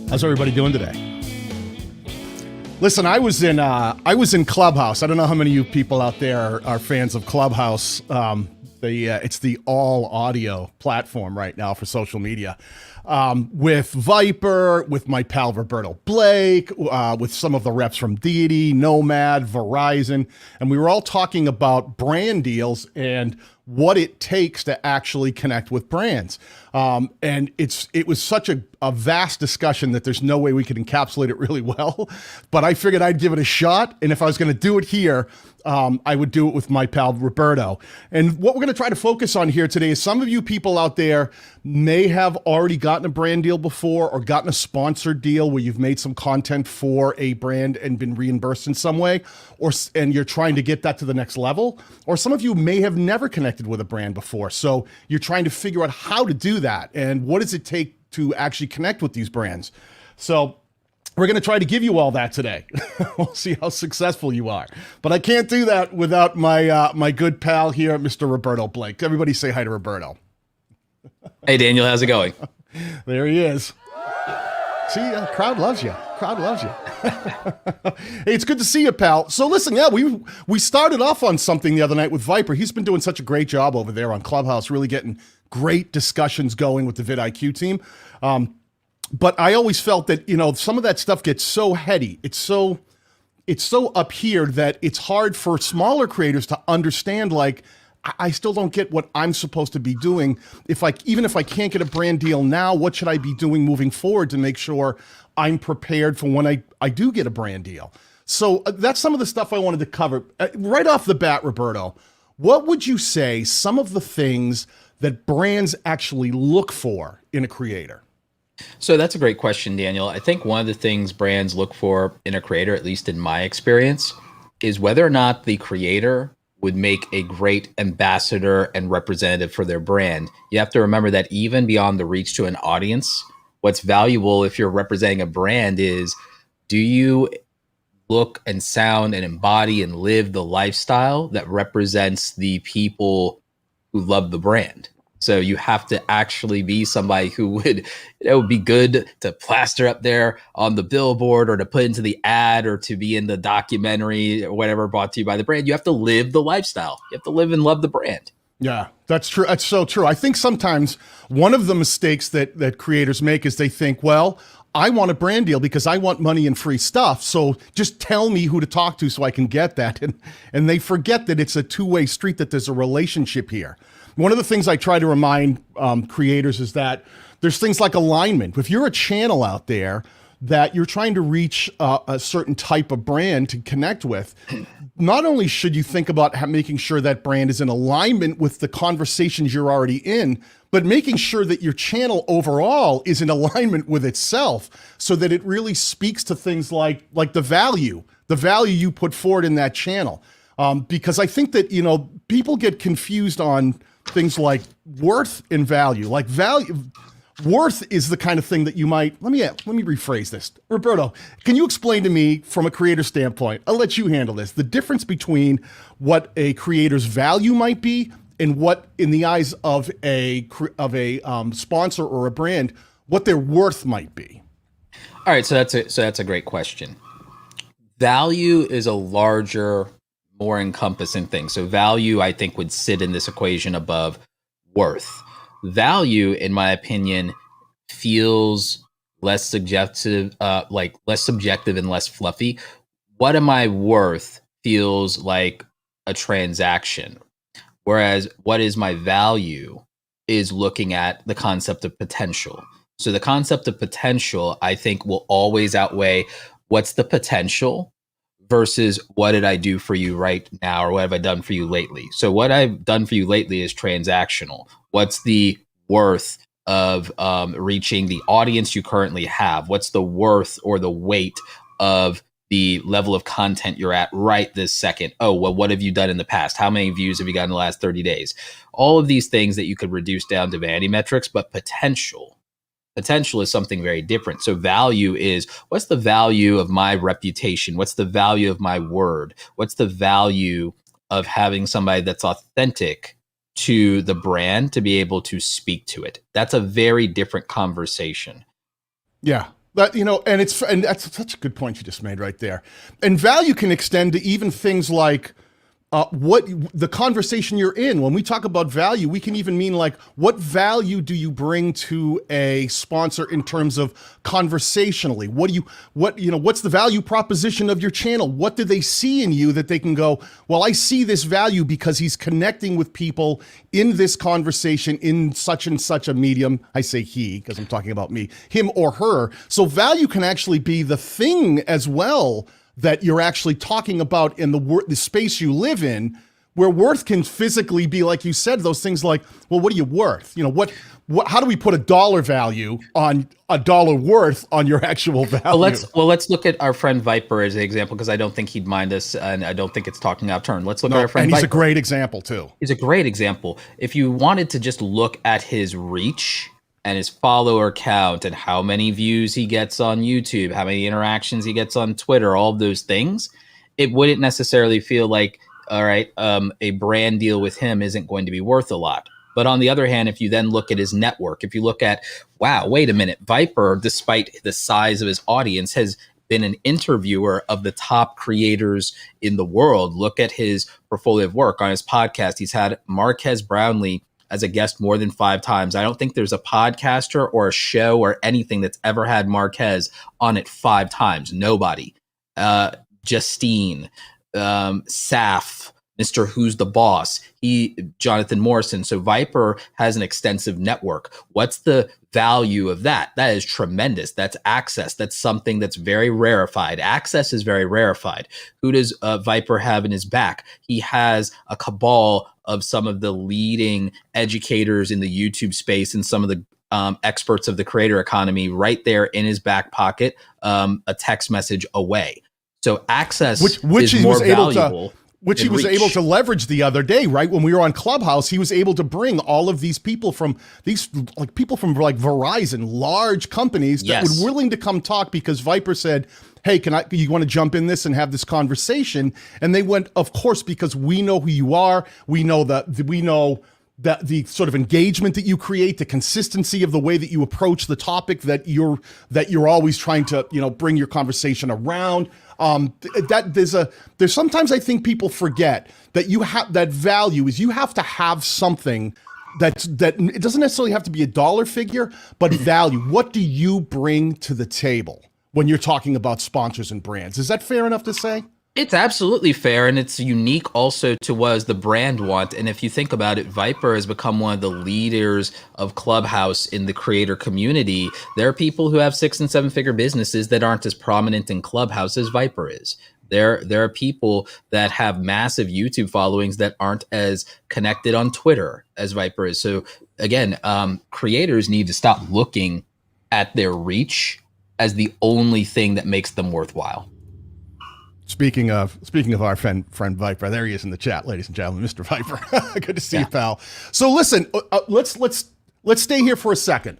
How's everybody doing today? Listen, I was in Clubhouse. I don't know how many of you people out there are fans of Clubhouse. It's the all audio platform right now for social media. With Viper, with my pal Roberto Blake, with some of the reps from Deity, Nomad, Verizon, and we were all talking about brand deals and what it takes to actually connect with brands. And it was such a vast discussion that there's no way we could encapsulate it really well, but I figured I'd give it a shot. And if I was going to do it here, I would do it with my pal Roberto. And what we're going to try to focus on here today is some of you people out there may have already gotten a brand deal before or gotten a sponsored deal where you've made some content for a brand and been reimbursed in some way, and you're trying to get that to the next level. Or some of you may have never connected with a brand before. So you're trying to figure out how to do that and what does it take to actually connect with these brands. So we're going to try to give you all that today. We'll see how successful you are. But I can't do that without my good pal here, Mr. Roberto Blake. Everybody say hi to Roberto. Hey, Daniel, how's it going? There he is. See, crowd loves you. Crowd loves you. Hey, it's good to see you, pal. So listen, yeah, we started off on something the other night with Viper. He's been doing such a great job over there on Clubhouse, really getting great discussions going with the vidIQ team. But I always felt that, some of that stuff gets so heady. It's so up here that it's hard for smaller creators to understand, like, I still don't get what I'm supposed to be doing. Even if I can't get a brand deal now, what should I be doing moving forward to make sure I'm prepared for when I do get a brand deal? So that's some of the stuff I wanted to cover. Right off the bat, Roberto, what would you say some of the things that brands actually look for in a creator? So that's a great question, Daniel. I think one of the things brands look for in a creator, at least in my experience, is whether or not the creator would make a great ambassador and representative for their brand. You have to remember that even beyond the reach to an audience, what's valuable if you're representing a brand is, do you look and sound and embody and live the lifestyle that represents the people who love the brand? So you have to actually be somebody who would, be good to plaster up there on the billboard or to put into the ad or to be in the documentary or whatever brought to you by the brand. You have to live the lifestyle. You have to live and love the brand. Yeah, that's true. That's so true. I think sometimes one of the mistakes that creators make is they think, well, I want a brand deal because I want money and free stuff. So just tell me who to talk to so I can get that. And they forget that it's a two-way street, that there's a relationship here. One of the things I try to remind creators is that there's things like alignment. If you're a channel out there that you're trying to reach a certain type of brand to connect with, not only should you think about making sure that brand is in alignment with the conversations you're already in, but making sure that your channel overall is in alignment with itself so that it really speaks to things like the value you put forward in that channel. Because I think that, people get confused on things like worth and value. Like worth is the kind of thing that you might, let me rephrase this. Roberto, can you explain to me from a creator standpoint, I'll let you handle this, the difference between what a creator's value might be and what, in the eyes of a sponsor or a brand, what their worth might be? All right, so that's a great question. Value is a larger, more encompassing thing. So value, I think, would sit in this equation above worth. Value, in my opinion, feels less subjective, less subjective and less fluffy. What am I worth feels like a transaction. Whereas what is my value is looking at the concept of potential. So the concept of potential, I think, will always outweigh what's the potential versus what did I do for you right now, or what have I done for you lately? So what I've done for you lately is transactional. What's the worth of reaching the audience you currently have? What's the worth or the weight of the level of content you're at right this second. Oh, well, what have you done in the past? How many views have you got in the last 30 days? All of these things that you could reduce down to vanity metrics, but potential is something very different. So value is, what's the value of my reputation? What's the value of my word? What's the value of having somebody that's authentic to the brand to be able to speak to it? That's a very different conversation. Yeah. That, and that's such a good point you just made right there. And value can extend to even things like what the conversation you're in. When we talk about value, we can even mean like, what value do you bring to a sponsor in terms of conversationally? What's the value proposition of your channel? What do they see in you that they can go, well, I see this value because he's connecting with people in this conversation in such and such a medium. I say he, because I'm talking about me, him or her. So value can actually be the thing as well that you're actually talking about in the space you live in, where worth can physically be, like you said, those things like, well, what are you worth? How do we put a dollar value on a dollar worth on your actual value? Let's look at our friend Viper as an example, because I don't think he'd mind us, and I don't think it's talking out of turn. Let's look at our friend Viper. And he's a great example too. He's a great example. If you wanted to just look at his reach and his follower count and how many views he gets on YouTube, how many interactions he gets on Twitter, all of those things, it wouldn't necessarily feel like, all right, a brand deal with him isn't going to be worth a lot. But on the other hand, if you then look at his network, if you look at, wow, wait a minute, Viper, despite the size of his audience, has been an interviewer of the top creators in the world. Look at his portfolio of work on his podcast. He's had Marquez Brownlee as a guest more than 5 times. I don't think there's a podcaster or a show or anything that's ever had Marquez on it 5 times. Nobody. Justine, Saf, Mr. Who's the Boss, Jonathan Morrison. So Viper has an extensive network. What's the value of that? That is tremendous. That's access. That's something that's very rarefied. Access is very rarefied. Who does Viper have in his back? He has a cabal of some of the leading educators in the YouTube space and some of the experts of the creator economy right there in his back pocket, a text message away. So access which is more valuable. Which he was able to leverage the other day, right? When we were on Clubhouse, he was able to bring all of these people from Verizon, large companies that were willing to come talk because Viper said, hey, you want to jump in this and have this conversation? And they went, of course, because we know who you are. We know the sort of engagement that you create, the consistency of the way that you approach the topic that you're always trying to, bring your conversation around. There's sometimes I think people forget that you have that value is you have to have something that it doesn't necessarily have to be a dollar figure, but value. What do you bring to the table when you're talking about sponsors and brands? Is that fair enough to say? It's absolutely fair, and it's unique also to what does the brand want. And if you think about it, Viper has become one of the leaders of Clubhouse in the creator community. There are people who have 6- and 7-figure businesses that aren't as prominent in Clubhouse as Viper is. There are people that have massive YouTube followings that aren't as connected on Twitter as Viper is. So again, creators need to stop looking at their reach as the only thing that makes them worthwhile. Speaking of our friend Viper, there he is in the chat, ladies and gentlemen, Mr. Viper. Good to see you, pal. So listen, let's stay here for a second.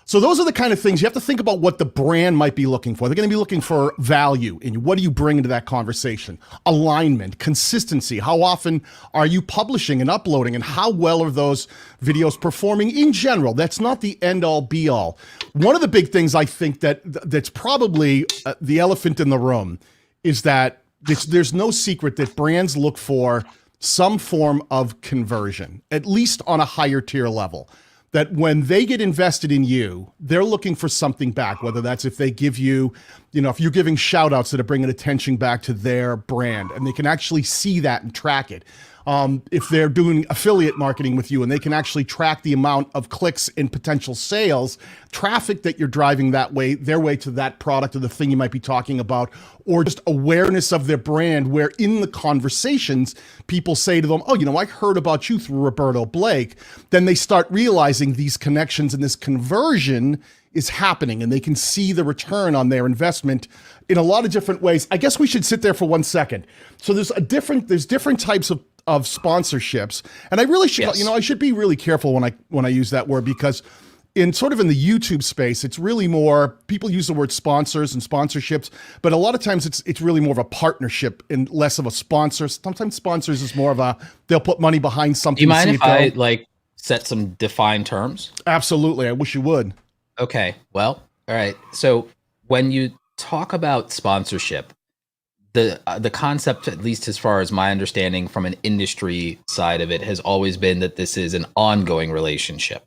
So those are the kind of things you have to think about what the brand might be looking for. They're going to be looking for value in what do you bring into that conversation? Alignment, consistency. How often are you publishing and uploading, and how well are those videos performing in general? That's not the end all be all. One of the big things I think that's probably the elephant in the room is that there's no secret that brands look for some form of conversion, at least on a higher tier level. That when they get invested in you, they're looking for something back, whether that's if they give you, if you're giving shout outs that are bringing attention back to their brand, and they can actually see that and track it. if they're doing affiliate marketing with you, and they can actually track the amount of clicks and potential sales, traffic that you're driving that way, their way to that product or the thing you might be talking about, or just awareness of their brand, where in the conversations, people say to them, oh, I heard about you through Roberto Blake. Then they start realizing these connections and this conversion is happening, and they can see the return on their investment in a lot of different ways. I guess we should sit there for 1 second. So there's different types of sponsorships, and I really should, Yes. I should be really careful when I use that word, because in the YouTube space, it's really more, people use the word sponsors and sponsorships, but a lot of times it's really more of a partnership and less of a sponsor. Sometimes sponsors is more of they'll put money behind something. Do you mind if I set some defined terms? Absolutely. I wish you would. Okay. Well, all right. So when you talk about sponsorship, the concept, at least as far as my understanding from an industry side of it, has always been that this is an ongoing relationship.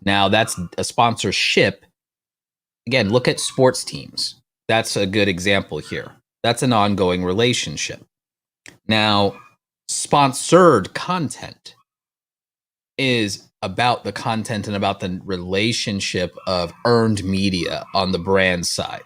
Now, that's a sponsorship. Again, look at sports teams. That's a good example here. That's an ongoing relationship. Now, sponsored content is about the content and about the relationship of earned media on the brand side.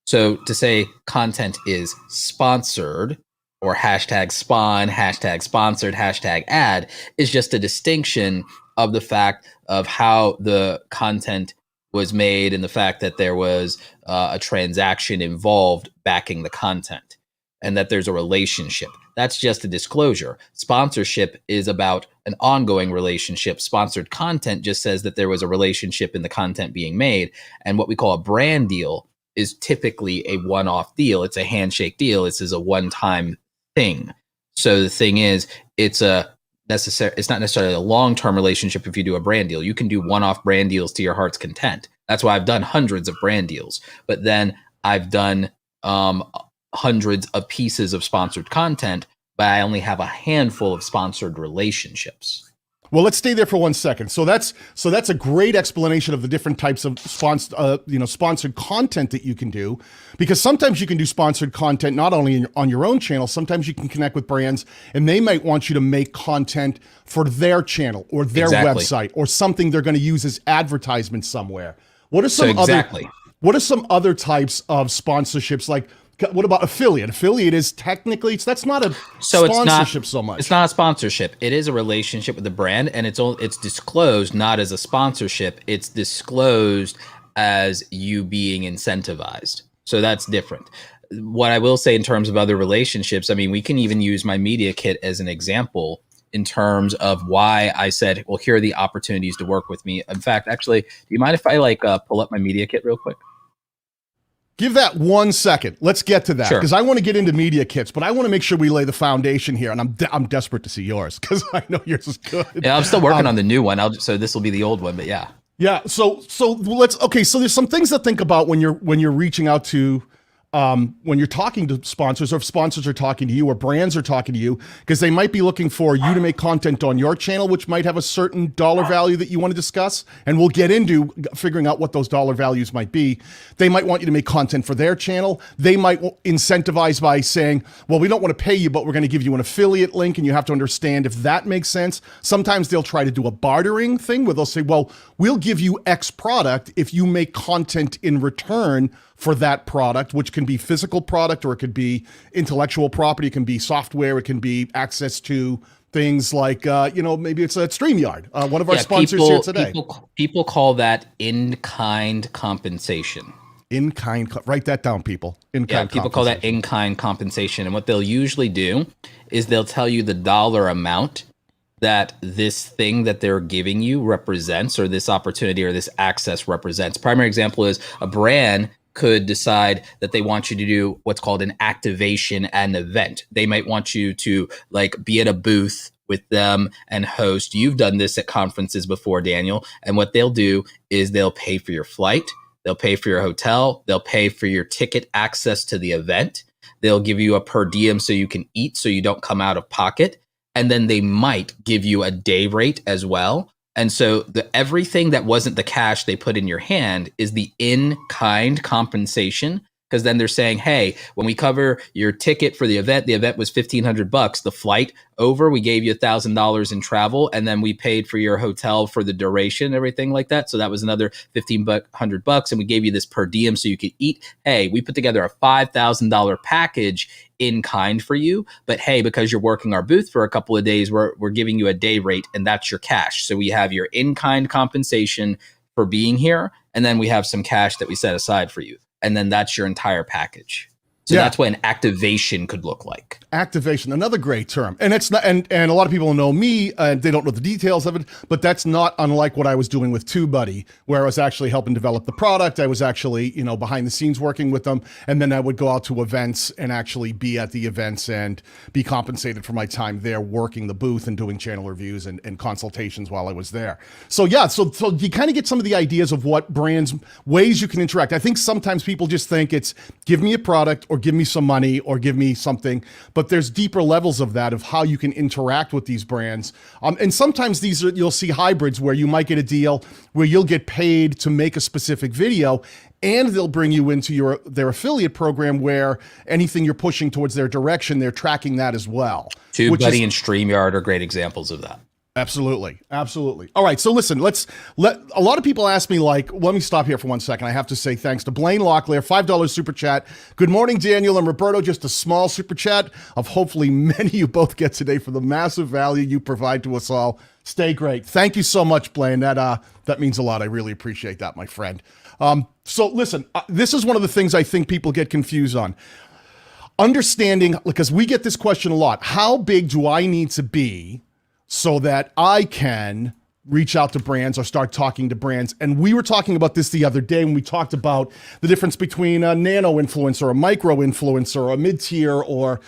So to say content is sponsored, or hashtag spawn, hashtag sponsored, hashtag ad, is just a distinction of the fact of how the content was made and the fact that there was a transaction involved backing the content, and that there's a relationship. That's just a disclosure. Sponsorship is about an ongoing relationship. Sponsored content just says that there was a relationship in the content being made. And what we call a brand deal is typically a one-off deal. It's a handshake deal. This is a one-time thing. So the thing is, it's not necessarily a long-term relationship if you do a brand deal. You can do one-off brand deals to your heart's content. That's why I've done hundreds of brand deals. But then I've done hundreds of pieces of sponsored content, but I only have a handful of sponsored relationships. Well, let's stay there for 1 second. So that's a great explanation of the different types of sponsored content that you can do, because sometimes you can do sponsored content not only on your own channel. Sometimes you can connect with brands, and they might want you to make content for their channel or their website or something they're going to use as advertisement somewhere. What are some other types of sponsorships? Like, what about affiliate? Affiliate is technically, that's not a sponsorship so much. It's not a sponsorship. It is a relationship with the brand, and it's disclosed not as a sponsorship. It's disclosed as you being incentivized. So that's different. What I will say in terms of other relationships, I mean, we can even use my media kit as an example in terms of why I said, well, here are the opportunities to work with me. In fact, actually, do you mind if I pull up my media kit real quick? Give that 1 second. Let's get to that, because Sure. I want to get into media kits, but I want to make sure we lay the foundation here, and I'm desperate to see yours, because I know yours is good. Yeah, I'm still working on the new one. So this will be the old one, but yeah. Yeah. So there's some things to think about when you're reaching out to, when you're talking to sponsors, or if sponsors are talking to you or brands are talking to you, because they might be looking for you to make content on your channel, which might have a certain dollar value that you want to discuss. And we'll get into figuring out what those dollar values might be. They might want you to make content for their channel. They might incentivize by saying, well, we don't want to pay you, but we're going to give you an affiliate link, and you have to understand if that makes sense. Sometimes they'll try to do a bartering thing where they'll say, well, we'll give you X product if you make content in return for that product, which can be physical product, or it could be intellectual property, it can be software, it can be access to things like, maybe it's a StreamYard, one of our sponsors here today. People call that in-kind compensation. In-kind, write that down, people. In-kind people call that in-kind compensation. And what they'll usually do is they'll tell you the dollar amount that this thing that they're giving you represents, or this opportunity or this access represents. Primary example is a brand could decide that they want you to do what's called an activation at an event. They might want you to be at a booth with them and host. You've done this at conferences before, Daniel. And what they'll do is they'll pay for your flight. They'll pay for your hotel. They'll pay for your ticket access to the event. They'll give you a per diem so you can eat, so you don't come out of pocket. And then they might give you a day rate as well. And so everything that wasn't the cash they put in your hand is the in-kind compensation because then they're saying, hey, when we cover your ticket for the event was $1,500. The flight over, we gave you $1,000 in travel, and then we paid for your hotel for the duration, everything like that. So that was another $1,500, and we gave you this per diem so you could eat. Hey, we put together a $5,000 package in kind for you, but hey, because you're working our booth for a couple of days, we're giving you a day rate, and that's your cash. So we have your in kind compensation for being here, and then we have some cash that we set aside for you. And then that's your entire package. So that's what an activation could look like. Activation, another great term. And it's not, and a lot of people know me, they don't know the details of it, but that's not unlike what I was doing with TubeBuddy, where I was actually helping develop the product. I was actually, behind the scenes working with them. And then I would go out to events and actually be at the events and be compensated for my time there, working the booth and doing channel reviews and consultations while I was there. So so you kind of get some of the ideas of what brands, ways you can interact. I think sometimes people just think it's give me a product or give me some money or give me something, but there's deeper levels of that, of how you can interact with these brands. And sometimes you'll see hybrids where you might get a deal where you'll get paid to make a specific video, and they'll bring you into their affiliate program where anything you're pushing towards their direction, they're tracking that as well. TubeBuddy and StreamYard are great examples of that. Absolutely. All right. So listen, a lot of people ask me, like, let me stop here for 1 second. I have to say thanks to Blaine Locklear, $5 super chat. Good morning, Daniel and Roberto. Just a small super chat of hopefully many you both get today for the massive value you provide to us all. Stay great. Thank you so much, Blaine. That means a lot. I really appreciate that, my friend. So listen, this is one of the things I think people get confused on. Understanding, because we get this question a lot, how big do I need to be so that I can reach out to brands or start talking to brands? And we were talking about this the other day when we talked about the difference between a nano influencer, a micro influencer, a mid-tier, or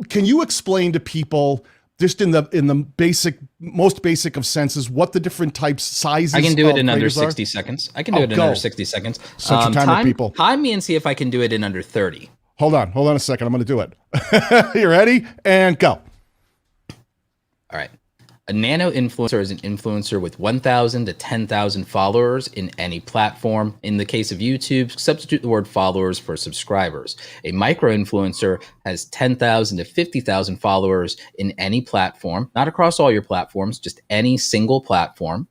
can you explain to people just in the most basic of senses what the different types, sizes? I can do it in under 60 seconds. Under 60 seconds. Such a time with people. Time me and see if I can do it in under 30. Hold on a second. I'm going to do it. You ready? And go. All right. A nano influencer is an influencer with 1,000 to 10,000 followers in any platform. In the case of YouTube, substitute the word followers for subscribers. A micro influencer has 10,000 to 50,000 followers in any platform, not across all your platforms, just any single platform.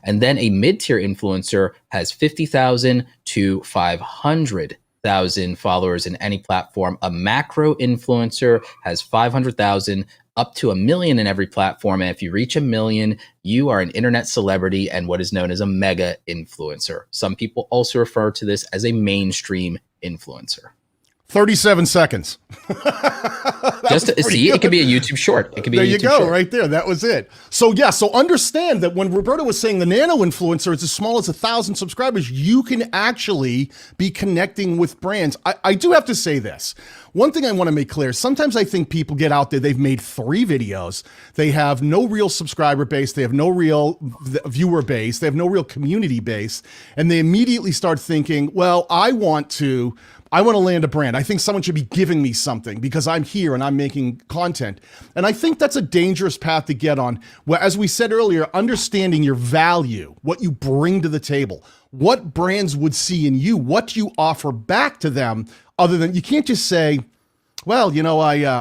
And then a mid-tier influencer has 50,000 to 500,000 followers in any platform. A macro influencer has 500,000 up to 1 million in every platform. And if you reach 1 million, you are an internet celebrity and what is known as a mega influencer. Some people also refer to this as a mainstream influencer. 37 seconds. Just to see, it could be a YouTube short. It could be there a YouTube you go, short. right there. That was it. So so understand that when Roberto was saying the nano influencer is as small as 1,000 subscribers, you can actually be connecting with brands. I do have to say this. One thing I want to make clear, sometimes I think people get out there, they've made 3 videos, they have no real subscriber base, they have no real viewer base, they have no real community base, and they immediately start thinking, well, I want to land a brand. I think someone should be giving me something because I'm here and I'm making content. And I think that's a dangerous path to get on. Well, as we said earlier, understanding your value, what you bring to the table, what brands would see in you, what you offer back to them, other than you can't just say, well,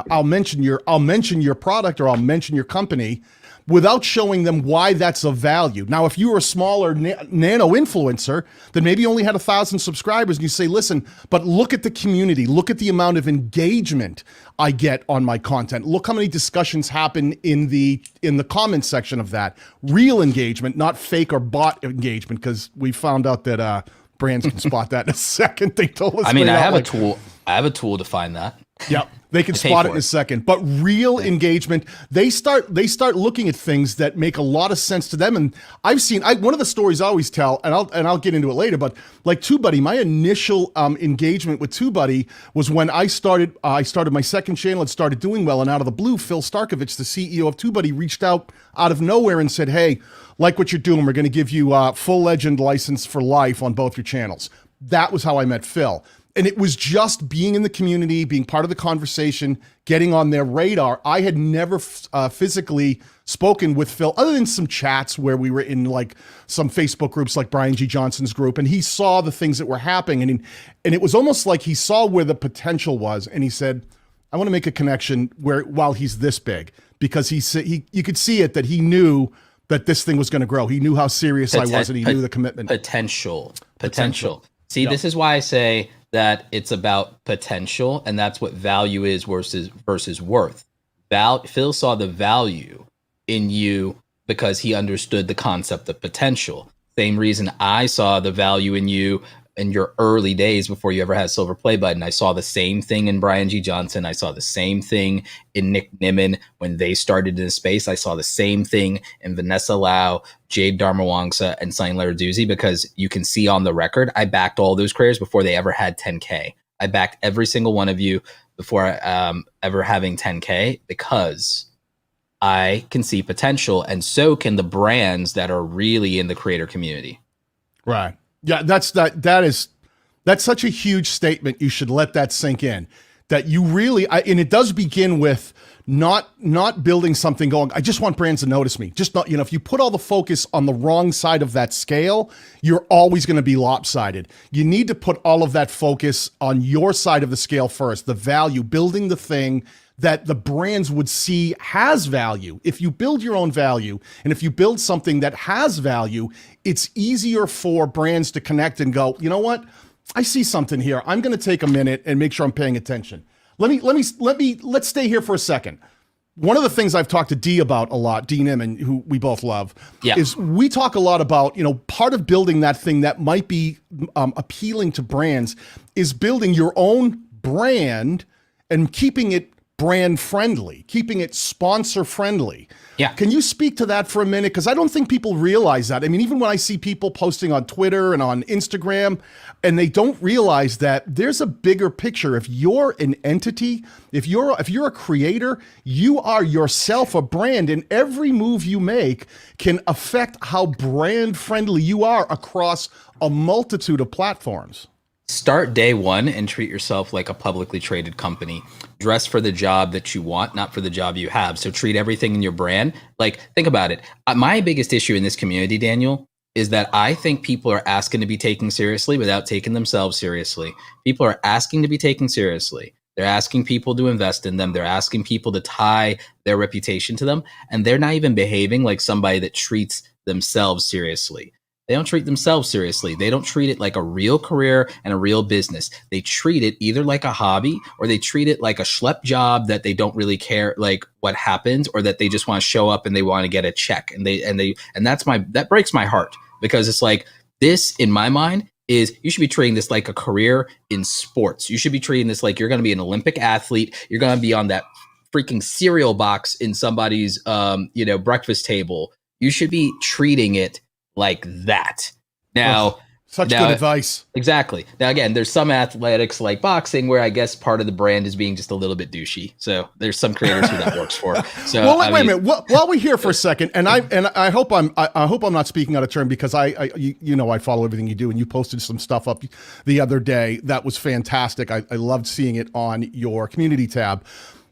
I'll mention your product or I'll mention your company without showing them why that's of value. Now, if you were a smaller nano influencer, then maybe you only had 1,000 subscribers and you say, listen, but look at the community, look at the amount of engagement I get on my content. Look how many discussions happen in the comments section of that. Real engagement, not fake or bot engagement, because we found out that brands can spot that in a second. They told us. I mean, I have a tool. I have a tool to find that. Yep. They can spot it in a second, but real engagement, they start looking at things that make a lot of sense to them. And I've seen, one of the stories I always tell, and I'll get into it later, but like TubeBuddy, my initial engagement with TubeBuddy was when I started my second channel and started doing well. And out of the blue, Phil Starkovich, the CEO of TubeBuddy, reached out of nowhere and said, hey, like what you're doing, we're going to give you a full legend license for life on both your channels. That was how I met Phil. and it was just being in the community, being part of the conversation, getting on their radar. I had never physically spoken with Phil other than some chats where we were in like some Facebook groups like Brian G. Johnson's group, and he saw the things that were happening, and it was almost like he saw where the potential was, and he said, I want to make a connection while he's this big, because you could see it that he knew that this thing was going to grow. He knew how serious I was, and he knew the commitment. Potential. See, Yep. This is why I say that it's about potential, and that's what value is versus worth. Phil saw the value in you because he understood the concept of potential. Same reason I saw the value in you in your early days before you ever had Silver Play Button. I saw the same thing in Brian G. Johnson. I saw the same thing in Nick Nimmin when they started in space. I saw the same thing in Vanessa Lau, Jade Dharmawangsa, and Sunny Lenarduzzi, because you can see on the record, I backed all those creators before they ever had 10K. I backed every single one of you before ever having 10K, because I can see potential, and so can the brands that are really in the creator community. Right. Yeah, that's such a huge statement. You should let that sink in. That you really, and it does begin with not building something going, I just want brands to notice me. Just not, if you put all the focus on the wrong side of that scale, you're always going to be lopsided. You need to put all of that focus on your side of the scale first, the value, building the thing that the brands would see has value. If you build your own value, and if you build something that has value, it's easier for brands to connect and go, you know what? I see something here. I'm going to take a minute and make sure I'm paying attention. Let's stay here for a second. One of the things I've talked to Dee about a lot, Dee Nimmin, who we both love, is we talk a lot about, part of building that thing that might be appealing to brands is building your own brand and keeping it brand friendly, keeping it sponsor friendly. Yeah. Can you speak to that for a minute? Because I don't think people realize that. I mean, even when I see people posting on Twitter and on Instagram, and they don't realize that there's a bigger picture. If you're an entity, if you're a creator, you are yourself a brand, and every move you make can affect how brand friendly you are across a multitude of platforms. Start day one and treat yourself like a publicly traded company. Dress for the job that you want, not for the job you have. So treat everything in your brand. Like, think about it. My biggest issue in this community, Daniel, is that I think people are asking to be taken seriously without taking themselves seriously. People are asking to be taken seriously. They're asking people to invest in them. They're asking people to tie their reputation to them. And they're not even behaving like somebody that treats themselves seriously. They don't treat themselves seriously. They don't treat it like a real career and a real business. They treat it either like a hobby, or they treat it like a schlep job that they don't really care like what happens, or that they just want to show up and they want to get a check. And that breaks my heart, because it's like, this in my mind is, you should be treating this like a career in sports. You should be treating this like you're going to be an Olympic athlete. You're going to be on that freaking cereal box in somebody's breakfast table. You should be treating it like that. Now, such good advice. Exactly. Now, again, there's some athletics like boxing where I guess part of the brand is being just a little bit douchey. So there's some creators who that works for. So well, wait a minute. While we're here for a second, and I hope I'm not speaking out of turn, because I follow everything you do, and you posted some stuff up the other day that was fantastic. I loved seeing it on your community tab.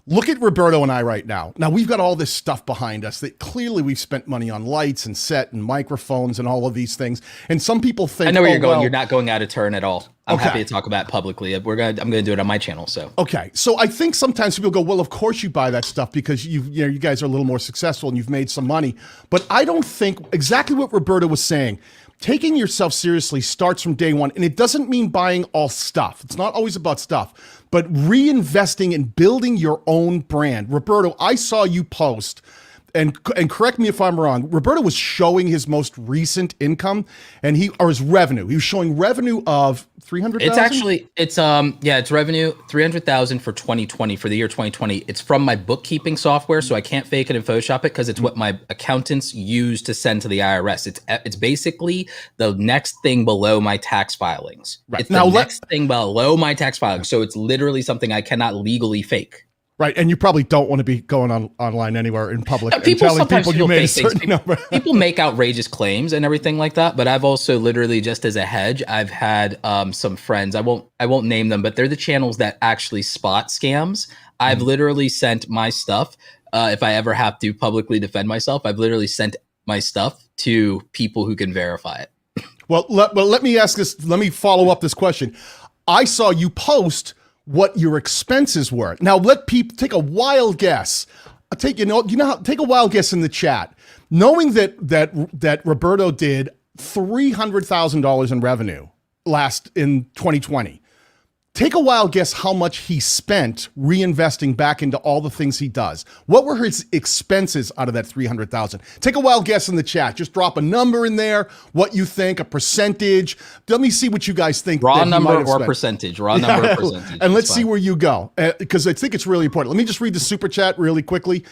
Look at Roberto and I right now. Now, we've got all this stuff behind us that clearly we've spent money on lights and set and microphones and all of these things. And some people think, I know where you're going. You're not going out of turn at all. I'm okay. happy to talk about it publicly. I'm going to do it on my channel. So okay. So I think sometimes people go, well, of course you buy that stuff because you guys are a little more successful and you've made some money. But I don't think exactly what Roberto was saying. Taking yourself seriously starts from day one, and it doesn't mean buying all stuff. It's not always about stuff, but reinvesting and building your own brand. Roberto, I saw you post, and correct me if I'm wrong, Roberto was showing his most recent income or his revenue. He was showing revenue of $300,000. It's revenue $300,000 for 2020, for the year 2020. It's from my bookkeeping software, so I can't fake it and Photoshop it, because it's what my accountants use to send to the IRS. It's basically the next thing below my tax filings. Right. It's the next thing below my tax filings. So it's literally something I cannot legally fake. Right, and you probably don't want to be going online anywhere in public and People telling sometimes people you made a fake things. certain number. People make outrageous claims and everything like that, but I've also literally, just as a hedge, I've had some friends. I won't name them, but they're the channels that actually spot scams. I've literally sent my stuff. If I ever have to publicly defend myself, I've literally sent my stuff to people who can verify it. Well, let me ask this. Let me follow up this question. I saw you post what your expenses were. Now let people take a wild guess. Take a wild guess in the chat, knowing that Roberto did $300,000 in revenue in 2020. Take a wild guess how much he spent reinvesting back into all the things he does. What were his expenses out of that $300,000? Take a wild guess in the chat. Just drop a number in there. What you think, a percentage. Let me see what you guys think. Raw number or percentage. Raw number or percentage. And let's see where you go, because I think it's really important. Let me just read the super chat really quickly.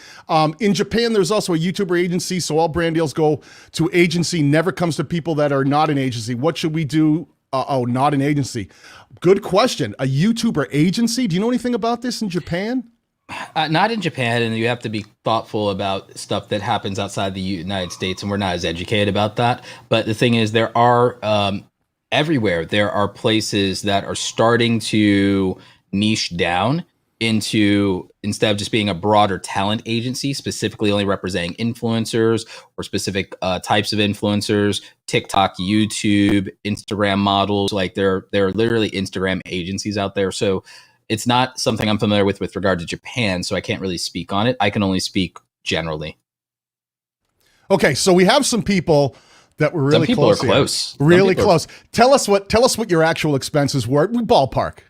In Japan, there's also a YouTuber agency, so all brand deals go to agency. Never comes to people that are not an agency. What should we do? Not an agency. Good question. A YouTuber agency? Do you know anything about this in Japan? Not in Japan, and you have to be thoughtful about stuff that happens outside the United States, and we're not as educated about that. But the thing is, there are everywhere, there are places that are starting to niche down into, instead of just being a broader talent agency, specifically only representing influencers or specific types of influencers, TikTok, YouTube, Instagram models. Like there are literally Instagram agencies out there. So it's not something I'm familiar with regard to Japan. So I can't really speak on it. I can only speak generally. Okay, so we have some people that were really some people close. Are close. Really close. Tell us what your actual expenses were. Ballpark.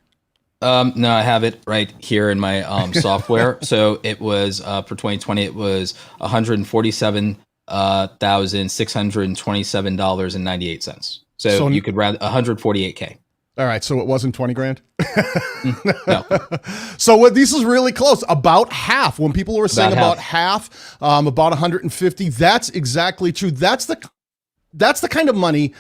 No, I have it right here in my software. So it was for 2020, it was $147,627.98. So you could round $148K. All right, so it wasn't 20 grand. No. So this is really close. About half. When people were saying about half, about 150. That's exactly true. That's the kind of money.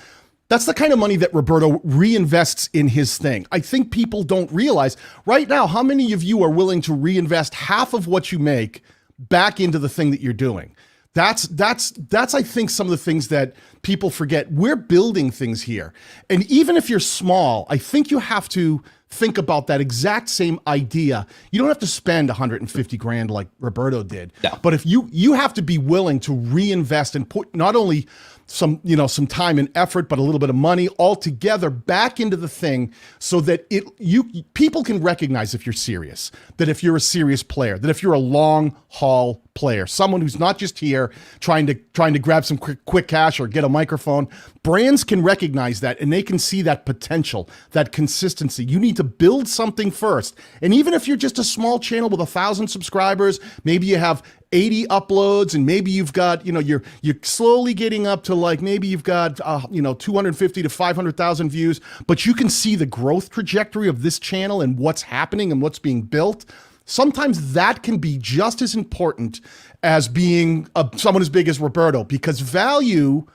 That's the kind of money that Roberto reinvests in his thing. I think people don't realize right now how many of you are willing to reinvest half of what you make back into the thing that you're doing. That's I think some of the things that people forget. We're building things here. And even if you're small, I think you have to think about that exact same idea. You don't have to spend 150 grand like Roberto did. No. But if you have to be willing to reinvest and put not only some time and effort, but a little bit of money all together back into the thing so that people can recognize if you're serious, that if you're a serious player, that if you're a long haul player, someone who's not just here trying to grab some quick cash or get a microphone. Brands can recognize that and they can see that potential, that consistency. You need to build something first. And even if you're just a small channel with 1,000 subscribers, maybe you have 80 uploads and maybe you've got, you're slowly getting up to like, maybe you've got, 250 to 500,000 views, but you can see the growth trajectory of this channel and what's happening and what's being built. Sometimes that can be just as important as being someone as big as Roberto, because value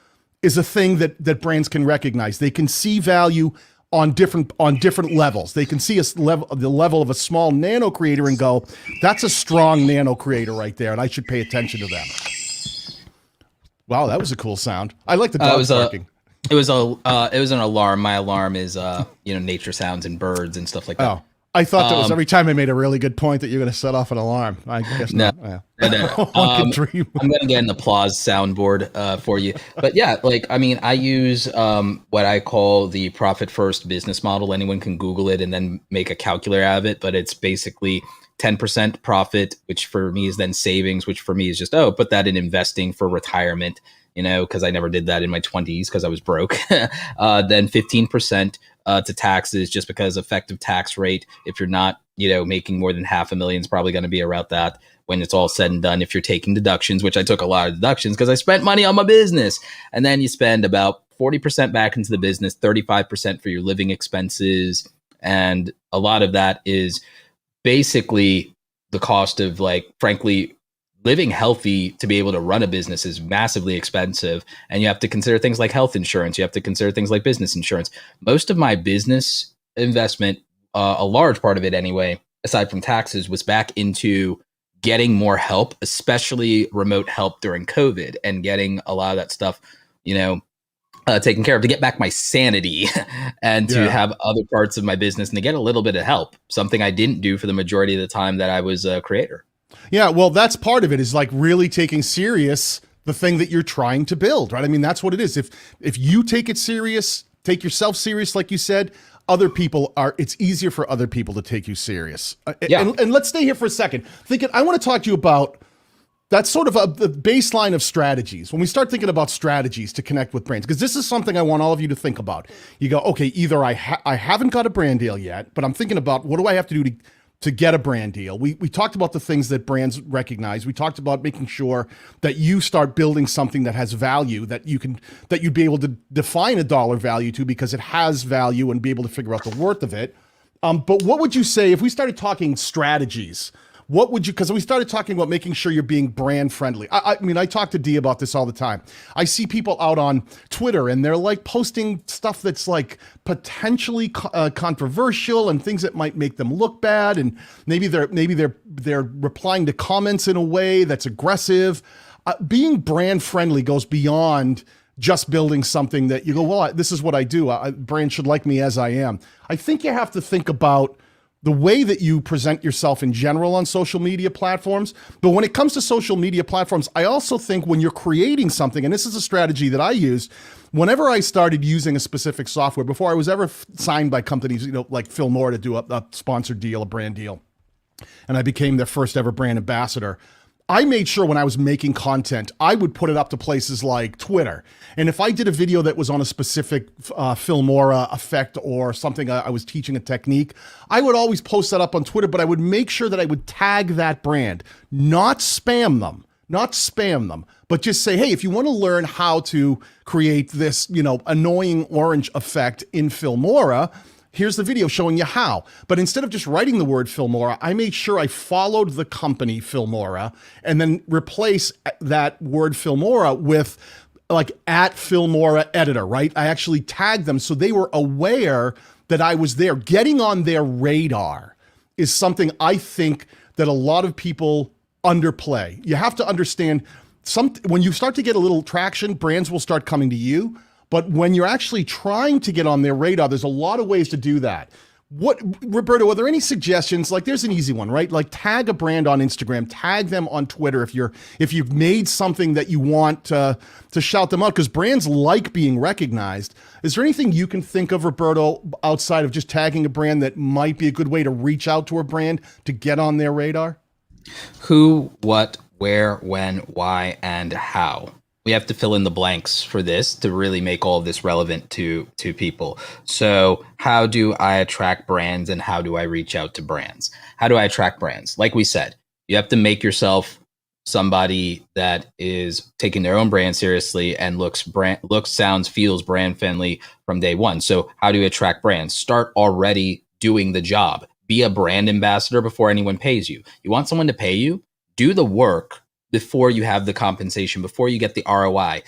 is a thing that brands can recognize. They can see value on different levels. They can see the level of a small nano creator and go, that's a strong nano creator right there, and I should pay attention to them. Wow, that was a cool sound. I like the dog barking. It was an alarm. My alarm is nature sounds and birds and stuff like that. Oh. I thought that was every time I made a really good point that you're going to set off an alarm. I guess no. Not. No. I'm going to get an applause soundboard for you. But yeah, I use what I call the profit first business model. Anyone can Google it and then make a calculator out of it. But it's basically 10% profit, which for me is then savings, which for me is just, put that in investing for retirement, because I never did that in my 20s because I was broke. Then 15%. To taxes, just because effective tax rate, if you're not, making more than $500,000 is probably going to be around that when it's all said and done. If you're taking deductions, which I took a lot of deductions because I spent money on my business, and then you spend about 40% back into the business, 35% for your living expenses. And a lot of that is basically the cost of, frankly, living healthy. To be able to run a business is massively expensive, and you have to consider things like health insurance. You have to consider things like business insurance. Most of my business investment, a large part of it anyway, aside from taxes, was back into getting more help, especially remote help during COVID, and getting a lot of that stuff, taken care of, to get back my sanity and to have other parts of my business and to get a little bit of help, something I didn't do for the majority of the time that I was a creator. Yeah, well, that's part of it, is like really taking serious the thing that you're trying to build, right? I mean, that's what it is. If you take it serious, take yourself serious, like you said, it's easier for other people to take you serious. And let's stay here for a second. I want to talk to you about that's sort of the baseline of strategies. When we start thinking about strategies to connect with brands, because this is something I want all of you to think about. You go, okay, either I haven't got a brand deal yet, but I'm thinking about what do I have to do to get a brand deal. We talked about the things that brands recognize. We talked about making sure that you start building something that has value, that you'd be able to define a dollar value to, because it has value, and be able to figure out the worth of it. But what would you say if we started talking strategies? Because we started talking about making sure you're being brand friendly. I mean, I talk to Dee about this all the time. I see people out on Twitter and they're like posting stuff that's like potentially controversial and things that might make them look bad. And maybe they're replying to comments in a way that's aggressive. Being brand friendly goes beyond just building something that you go, well, this is what I do. Brand should like me as I am. I think you have to think about the way that you present yourself in general on social media platforms. But when it comes to social media platforms, I also think when you're creating something, and this is a strategy that I used, whenever I started using a specific software, before I was ever signed by companies, like Filmora to do a sponsored deal, a brand deal, and I became their first ever brand ambassador, I made sure when I was making content, I would put it up to places like Twitter. And if I did a video that was on a specific Filmora effect or something, I was teaching a technique, I would always post that up on Twitter, but I would make sure that I would tag that brand, not spam them, but just say, hey, if you want to learn how to create this, annoying orange effect in Filmora, here's the video showing you how. But instead of just writing the word Filmora, I made sure I followed the company Filmora and then replace that word Filmora with like @Filmora editor, right? I actually tagged them so they were aware that I was there. Getting on their radar is something I think that a lot of people underplay. You have to understand, when you start to get a little traction, brands will start coming to you. But when you're actually trying to get on their radar, there's a lot of ways to do that. Roberto, are there any suggestions? Like, there's an easy one, right? Like, tag a brand on Instagram, tag them on Twitter if you've made something that you want to shout them out, because brands like being recognized. Is there anything you can think of, Roberto, outside of just tagging a brand, that might be a good way to reach out to a brand to get on their radar? Who, what, where, when, why, and how. We have to fill in the blanks for this to really make all of this relevant to people. So how do I attract brands, and how do I reach out to brands? How do I attract brands? Like we said, you have to make yourself somebody that is taking their own brand seriously and looks, sounds, feels brand friendly from day one. So how do you attract brands? Start already doing the job. Be a brand ambassador before anyone pays you. You want someone to pay you? Do the work before you have the compensation, before you get the ROI.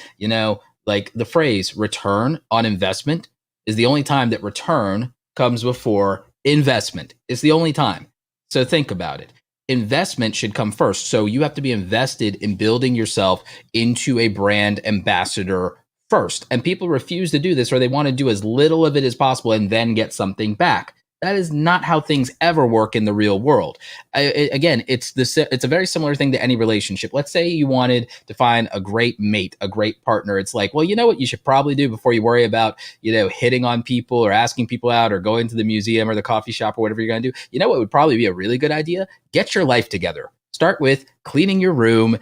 Like the phrase return on investment is the only time that return comes before investment. It's the only time. So think about it. Investment should come first. So you have to be invested in building yourself into a brand ambassador first. And people refuse to do this, or they want to do as little of it as possible and then get something back. That is not how things ever work in the real world. Again, it's a very similar thing to any relationship. Let's say you wanted to find a great mate, a great partner. It's like, well, you know what you should probably do before you worry about, hitting on people or asking people out or going to the museum or the coffee shop or whatever you're going to do. You know what would probably be a really good idea? Get your life together. Start with cleaning your room,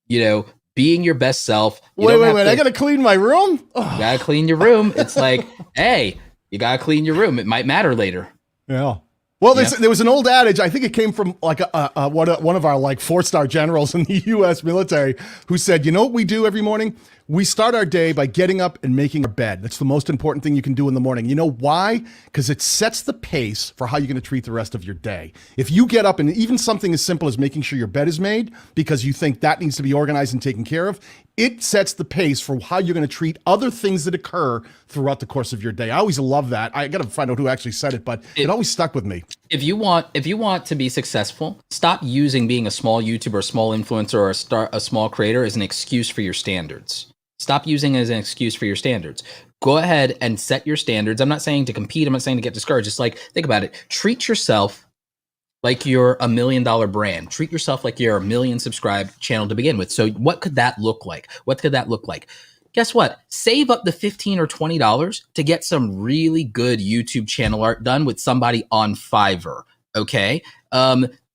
being your best self. Wait. I got to clean my room? You got to clean your room. It's like, hey, you got to clean your room. It might matter later. Yeah. Well, there was an old adage. I think it came from like one of our like 4-star generals in the U.S. military, who said, "You know what we do every morning? We start our day by getting up and making our bed. That's the most important thing you can do in the morning. You know why? Because it sets the pace for how you're going to treat the rest of your day. If you get up and even something as simple as making sure your bed is made because you think that needs to be organized and taken care of, it sets the pace for how you're going to treat other things that occur throughout the course of your day." I always love that. I got to find out who actually said it, but it always stuck with me. if you want to be successful, stop using being a small YouTuber, a small influencer, or a small creator as an excuse for your standards. Stop using it as an excuse for your standards. Go ahead and set your standards. I'm not saying to compete. I'm not saying to get discouraged. It's like, think about it. Treat yourself like you're $1 million brand. Treat yourself like you're a 1 million subscribed channel to begin with. So what could that look like? What could that look like? Guess what? Save up the $15 or $20 to get some really good YouTube channel art done with somebody on Fiverr. Okay.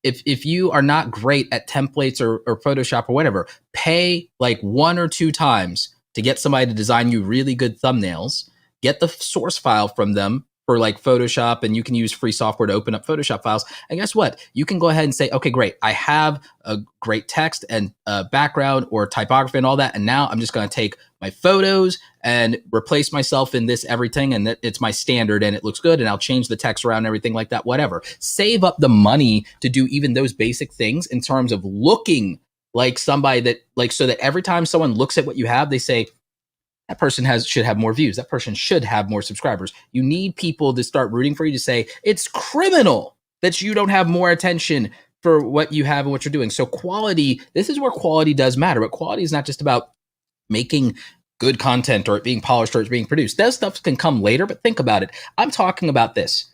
If you are not great at templates or Photoshop or whatever, pay like 1 or 2 times to get somebody to design you really good thumbnails. Get the source file from them for like Photoshop, and you can use free software to open up Photoshop files. And guess what? You can go ahead and say, okay, great. I have a great text and background or typography and all that. And now I'm just going to take my photos and replace myself in this everything. And it's my standard and it looks good. And I'll change the text around and everything like that, whatever. Save up the money to do even those basic things in terms of looking like somebody that, like, so that every time someone looks at what you have, they say, that person should have more views. That person should have more subscribers. You need people to start rooting for you, to say it's criminal that you don't have more attention for what you have and what you're doing. So quality, this is where quality does matter. But quality is not just about making good content or it being polished or it's being produced. That stuff can come later, but think about it. I'm talking about this.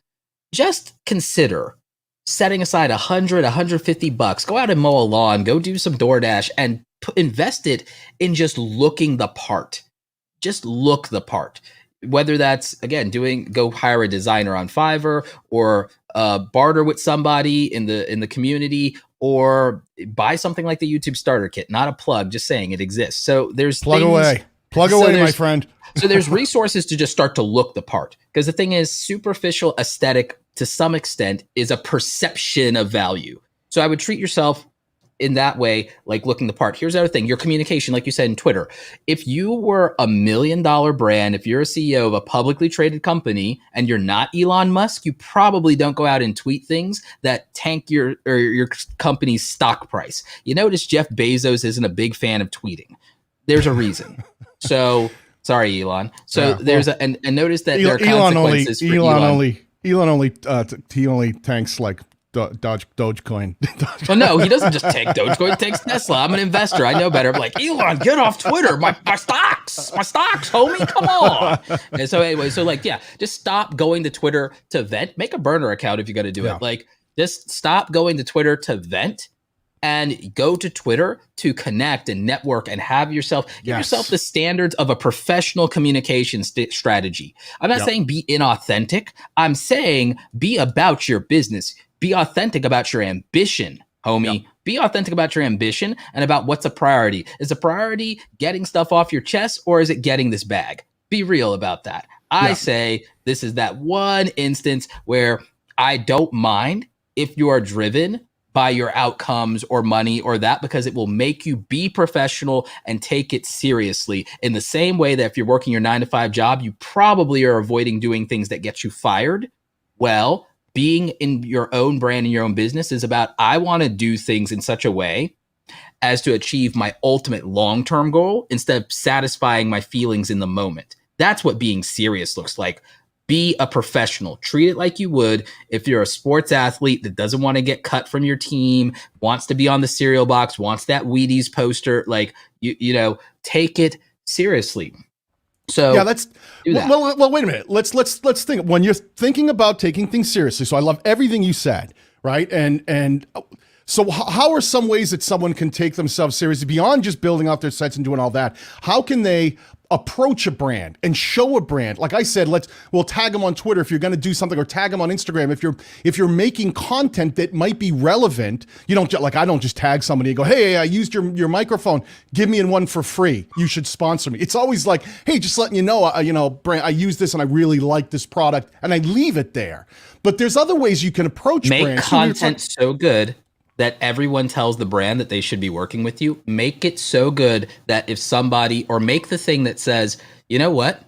Just consider setting aside $100, $150. Go out and mow a lawn, go do some DoorDash, and invest it in just looking the part. Just look the part. Whether that's, again, go hire a designer on Fiverr, or barter with somebody in the community, or buy something like the YouTube starter kit. Not a plug, just saying it exists. So there's plug away, my friend. So there's resources to just start to look the part. Because the thing is, superficial aesthetic to some extent is a perception of value. So I would treat yourself in that way, like looking the part. Here's the other thing, your communication, like you said in Twitter. If you were $1 million brand, if you're a CEO of a publicly traded company and you're not Elon Musk, you probably don't go out and tweet things that tank your company's stock price. You notice Jeff Bezos isn't a big fan of tweeting. There's a reason. So sorry, Elon. So yeah, and notice that there are consequences for Elon. He only tanks like Dogecoin. Well, no, he doesn't just take Dogecoin. He takes Tesla. I'm an investor. I know better. I'm like, Elon, get off Twitter. My stocks, homie. Come on. And so anyway, just stop going to Twitter to vent. Make a burner account if you're going to do it. Like, just stop going to Twitter to vent and go to Twitter to connect and network and have yourself, give yourself the standards of a professional communication strategy. I'm not saying be inauthentic. I'm saying be about your business. Be authentic about your ambition, homie. Yep. Be authentic about your ambition and about what's a priority. Is a priority getting stuff off your chest, or is it getting this bag? Be real about that. I say this is that one instance where I don't mind if you are driven by your outcomes or money or that, because it will make you be professional and take it seriously. In the same way that if you're working your 9-to-5 job, you probably are avoiding doing things that get you fired. Well, being in your own brand and your own business is about, I want to do things in such a way as to achieve my ultimate long-term goal instead of satisfying my feelings in the moment. That's what being serious looks like. Be a professional. Treat it like you would if you're a sports athlete that doesn't want to get cut from your team, wants to be on the cereal box, wants that Wheaties poster. Like, you know, take it seriously. So yeah, well, wait a minute. Let's think. When you're thinking about taking things seriously, so I love everything you said, right? And so how are some ways that someone can take themselves seriously beyond just building out their sites and doing all that? How can they approach a brand and show a brand? Like I said, we'll tag them on Twitter if you're going to do something, or tag them on Instagram if you're making content that might be relevant. You don't, like, I don't just tag somebody and go, hey, I used your microphone, give me one for free, you should sponsor me. It's always like, hey, just letting you know, brand, I use this and I really like this product, and I leave it there. But there's other ways you can approach brands. Make content so good that everyone tells the brand that they should be working with you. Make it so good that if somebody, or make the thing that says, you know what,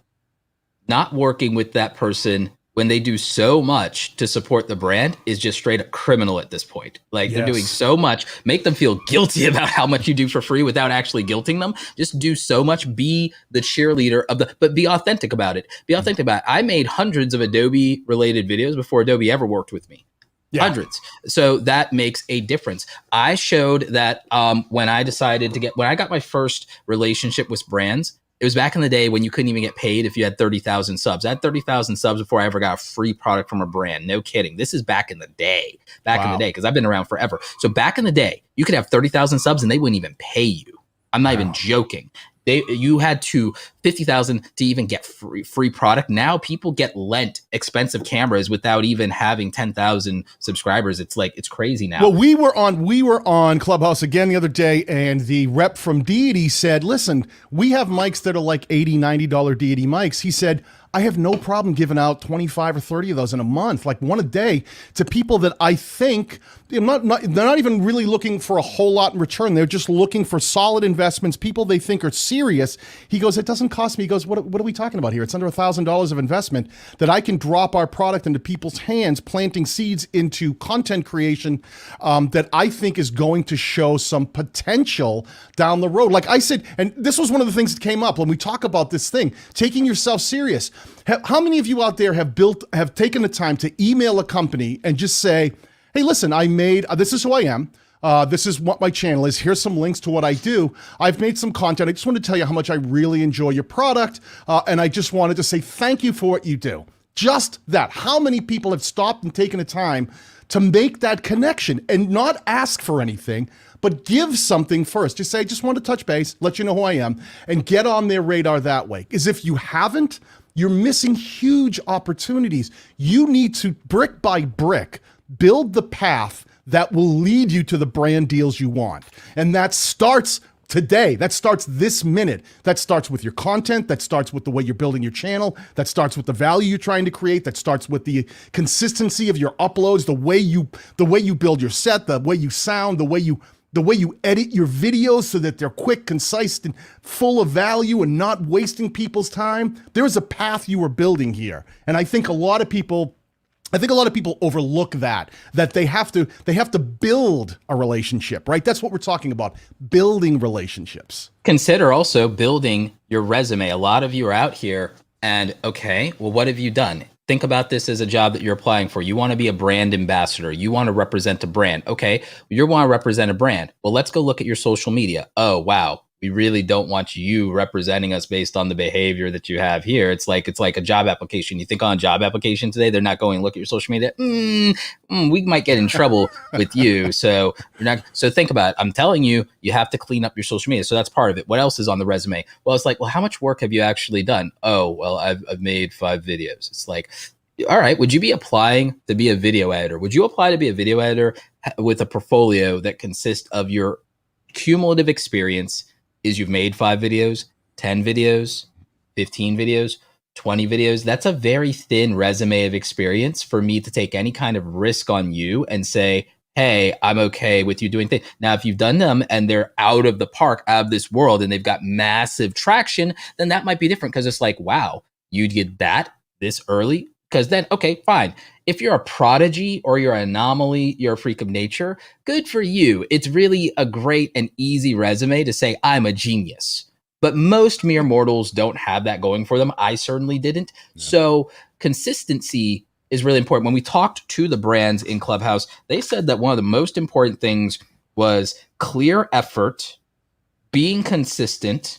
not working with that person when they do so much to support the brand is just straight up criminal at this point. Like, they're doing so much, make them feel guilty about how much you do for free without actually guilting them. Just do so much, be the cheerleader but be authentic about it. Be authentic about it. I made hundreds of Adobe related videos before Adobe ever worked with me. Yeah. Hundreds. So that makes a difference. I showed that when I got my first relationship with brands, it was back in the day when you couldn't even get paid if you had 30,000 subs. I had 30,000 subs before I ever got a free product from a brand. No kidding. This is back in the day, because I've been around forever. So back in the day, you could have 30,000 subs and they wouldn't even pay you. I'm not even joking. You had to 50,000 to even get free product. Now people get lent expensive cameras without even having 10,000 subscribers. It's crazy now. Well, we were on Clubhouse again the other day, and the rep from Deity said, listen, we have mics that are like $80, $90 Deity mics. He said, I have no problem giving out 25 or 30 of those in a month, like one a day, to people that I think they're not even really looking for a whole lot in return. They're just looking for solid investments, people they think are serious. He goes, it doesn't cost me. He goes, what are we talking about here? It's under $1,000 of investment that I can drop our product into people's hands, planting seeds into content creation that I think is going to show some potential down the road. Like I said, and this was one of the things that came up when we talk about this thing, taking yourself serious. How many of you out there have taken the time to email a company and just say, hey, listen, this is who I am. This is what my channel is. Here's some links to what I do. I've made some content. I just want to tell you how much I really enjoy your product. And I just wanted to say thank you for what you do. Just that. How many people have stopped and taken the time to make that connection and not ask for anything, but give something first? Just say, I just want to touch base, let you know who I am, and get on their radar that way. Because if you haven't, you're missing huge opportunities. You need to, brick by brick, build the path that will lead you to the brand deals you want. And that starts today. That starts this minute. That starts with your content. That starts with the way you're building your channel. That starts with the value you're trying to create. That starts with the consistency of your uploads, the way you build your set, the way you sound, the way you edit your videos so that they're quick, concise, and full of value and not wasting people's time. There's a path you are building here. And I think a lot of people overlook that they have to build a relationship, right? That's what we're talking about, building relationships. Consider also building your resume. A lot of you are out here and, okay, well, what have you done? Think about this as a job that you're applying for. You want to be a brand ambassador. You want to represent a brand. Okay, you want to represent a brand. Well, let's go look at your social media. Oh, wow. We really don't want you representing us based on the behavior that you have here. It's like a job application. You think on a job application today, they're not going to look at your social media. We might get in trouble with you. So you're not. So think about it. I'm telling you, you have to clean up your social media. So that's part of it. What else is on the resume? Well, it's like, well, how much work have you actually done? Oh, well, I've made 5 videos. It's like, all right, would you be applying to be a video editor? Would you apply to be a video editor with a portfolio that consists of your cumulative experience? Is you've made 5 videos, 10 videos, 15 videos, 20 videos. That's a very thin resume of experience for me to take any kind of risk on you and say, hey, I'm okay with you doing things. Now, if you've done them and they're out of the park, out of this world, and they've got massive traction, then that might be different, because it's like, wow, you'd get that this early? Because then, okay, fine. If you're a prodigy or you're an anomaly, you're a freak of nature, good for you. It's really a great and easy resume to say, I'm a genius. But most mere mortals don't have that going for them. I certainly didn't. Yeah. So consistency is really important. When we talked to the brands in Clubhouse, they said that one of the most important things was clear effort, being consistent,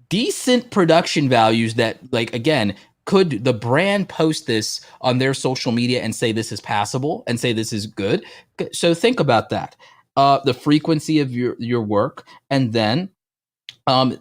decent production values that, like, again, could the brand post this on their social media and say this is passable and say this is good? So think about that. The frequency of your work. And then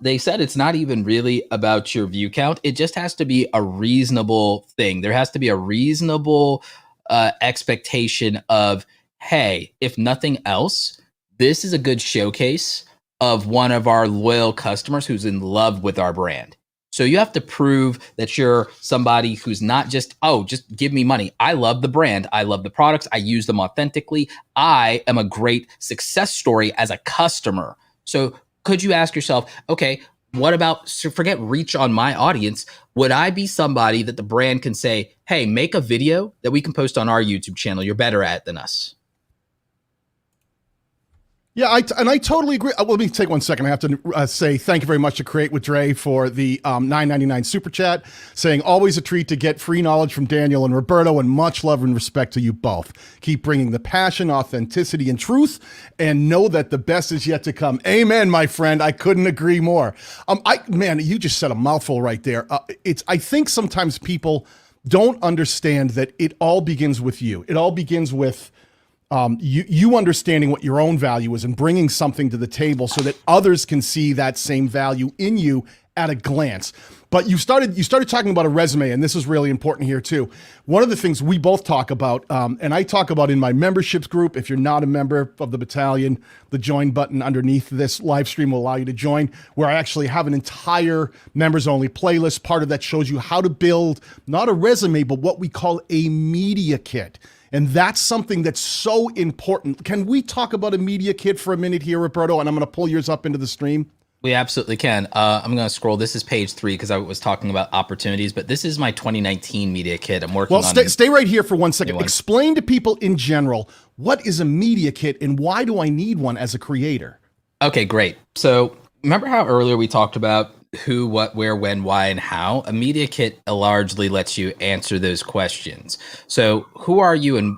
they said it's not even really about your view count. It just has to be a reasonable thing. There has to be a reasonable expectation of, hey, if nothing else, this is a good showcase of one of our loyal customers who's in love with our brand. So you have to prove that you're somebody who's not just, oh, just give me money. I love the brand. I love the products. I use them authentically. I am a great success story as a customer. So could you ask yourself, okay, what about, so forget reach on my audience. Would I be somebody that the brand can say, hey, make a video that we can post on our YouTube channel. You're better at it than us. Yeah, I totally agree. Let me take 1 second. I have to say thank you very much to Create with Dre for the $9.99 super chat, saying always a treat to get free knowledge from Daniel and Roberto, and much love and respect to you both. Keep bringing the passion, authenticity, and truth, and know that the best is yet to come. Amen, my friend. I couldn't agree more. Man, you just said a mouthful right there. I think sometimes people don't understand that it all begins with you. It all begins with you understanding what your own value is and bringing something to the table so that others can see that same value in you at a glance. But you started talking about a resume, and this is really important here too. One of the things we both talk about, and I talk about in my memberships group, if you're not a member of the battalion, the join button underneath this live stream will allow you to join, where I actually have an entire members only playlist. Part of that shows you how to build not a resume, but what we call a media kit. And that's something that's so important. Can we talk about a media kit for a minute here, Roberto? And I'm going to pull yours up into the stream. We absolutely can. I'm going to scroll. This is page 3 because I was talking about opportunities, but this is my 2019 media kit. I'm working on. Well, stay right here for 1 second. Explain to people in general, what is a media kit and why do I need one as a creator? Okay, great. So remember how earlier we talked about who, what, where, when, why, and how? A media kit largely lets you answer those questions. So who are you and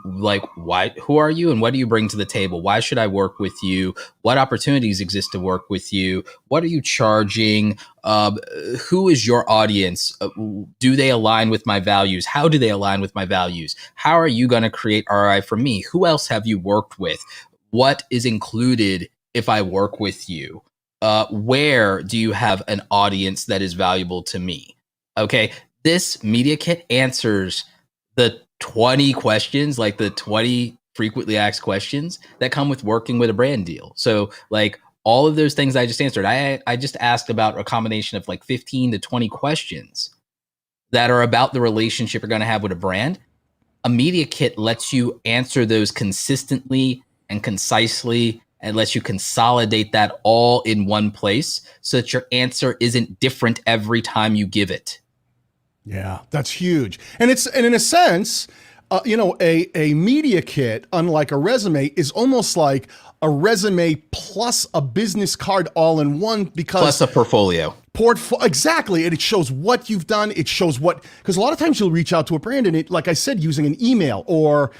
why? Who are you and what do you bring to the table? Why should I work with you? What opportunities exist to work with you? What are you charging? Who is your audience? Do they align with my values? How do they align with my values? How are you going to create ROI for me? Who else have you worked with? What is included if I work with you? Where do you have an audience that is valuable to me? Okay, this media kit answers the 20 questions, like the 20 frequently asked questions that come with working with a brand deal. So like all of those things I just answered, I just asked about a combination of like 15 to 20 questions that are about the relationship you're going to have with a brand. A media kit lets you answer those consistently and concisely, and lets you consolidate that all in one place so that your answer isn't different every time you give it. Yeah, that's huge. And in a sense, a media kit, unlike a resume, is almost like a resume plus a business card all in one, because plus a portfolio. Exactly. And it shows what you've done. It shows because a lot of times you'll reach out to a brand and like I said, using an email or,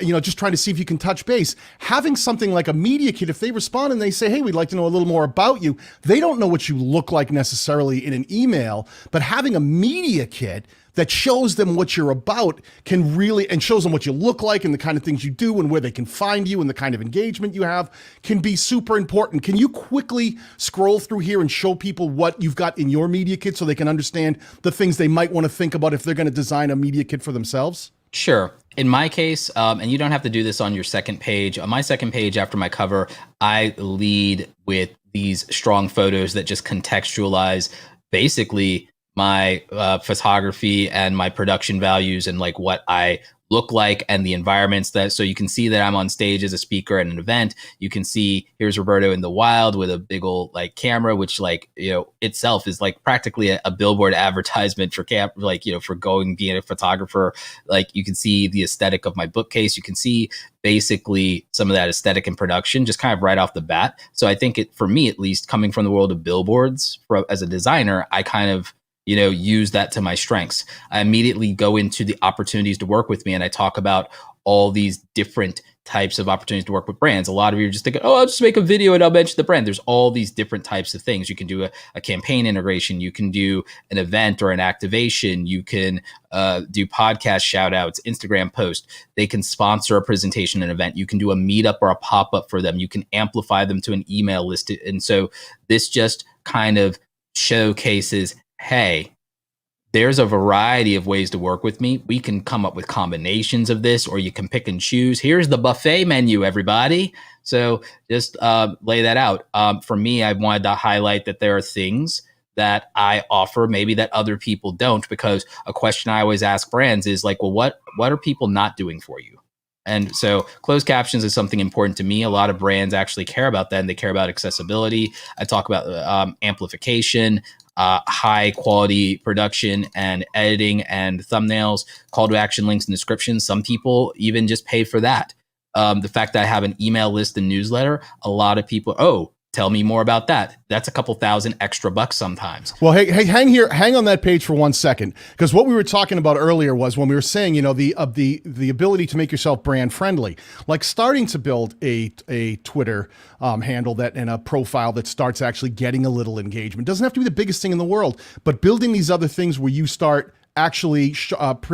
just trying to see if you can touch base. Having something like a media kit, if they respond and they say, hey, we'd like to know a little more about you, they don't know what you look like necessarily in an email, but having a media kit that shows them what you're about and shows them what you look like and the kind of things you do and where they can find you and the kind of engagement you have can be super important. Can you quickly scroll through here and show people what you've got in your media kit so they can understand the things they might want to think about if they're going to design a media kit for themselves? Sure. In my case, and you don't have to do this on your second page. On my second page after my cover, I lead with these strong photos that just contextualize basically my photography and my production values and like what I look like and the environments so you can see that I'm on stage as a speaker at an event. You can see here's Roberto in the wild with a big old like camera, which itself is like practically a billboard advertisement for for being a photographer. Like you can see the aesthetic of my bookcase. You can see basically some of that aesthetic and production just kind of right off the bat. So I think for me, at least coming from the world of billboards as a designer, I kind of use that to my strengths. I immediately go into the opportunities to work with me and I talk about all these different types of opportunities to work with brands. A lot of you are just thinking, I'll just make a video and I'll mention the brand. There's all these different types of things. You can do a campaign integration. You can do an event or an activation. You can do podcast shout outs, Instagram post. They can sponsor a presentation, an event. You can do a meetup or a pop-up for them. You can amplify them to an email list. And so this just kind of showcases, hey, there's a variety of ways to work with me. We can come up with combinations of this, or you can pick and choose. Here's the buffet menu, everybody. So just lay that out. For me, I wanted to highlight that there are things that I offer maybe that other people don't, because a question I always ask brands is like, well, what are people not doing for you? And so closed captions is something important to me. A lot of brands actually care about that, and they care about accessibility. I talk about amplification, high quality production and editing and thumbnails, call to action links and descriptions. Some people even just pay for that. The fact that I have an email list and newsletter, a lot of people, oh, tell me more about that. That's a couple thousand extra bucks sometimes. Well, hey, hang on that page for 1 second, because what we were talking about earlier was when we were saying, the ability to make yourself brand friendly, like starting to build a Twitter handle that and a profile that starts actually getting a little engagement. Doesn't have to be the biggest thing in the world, but building these other things where you start actually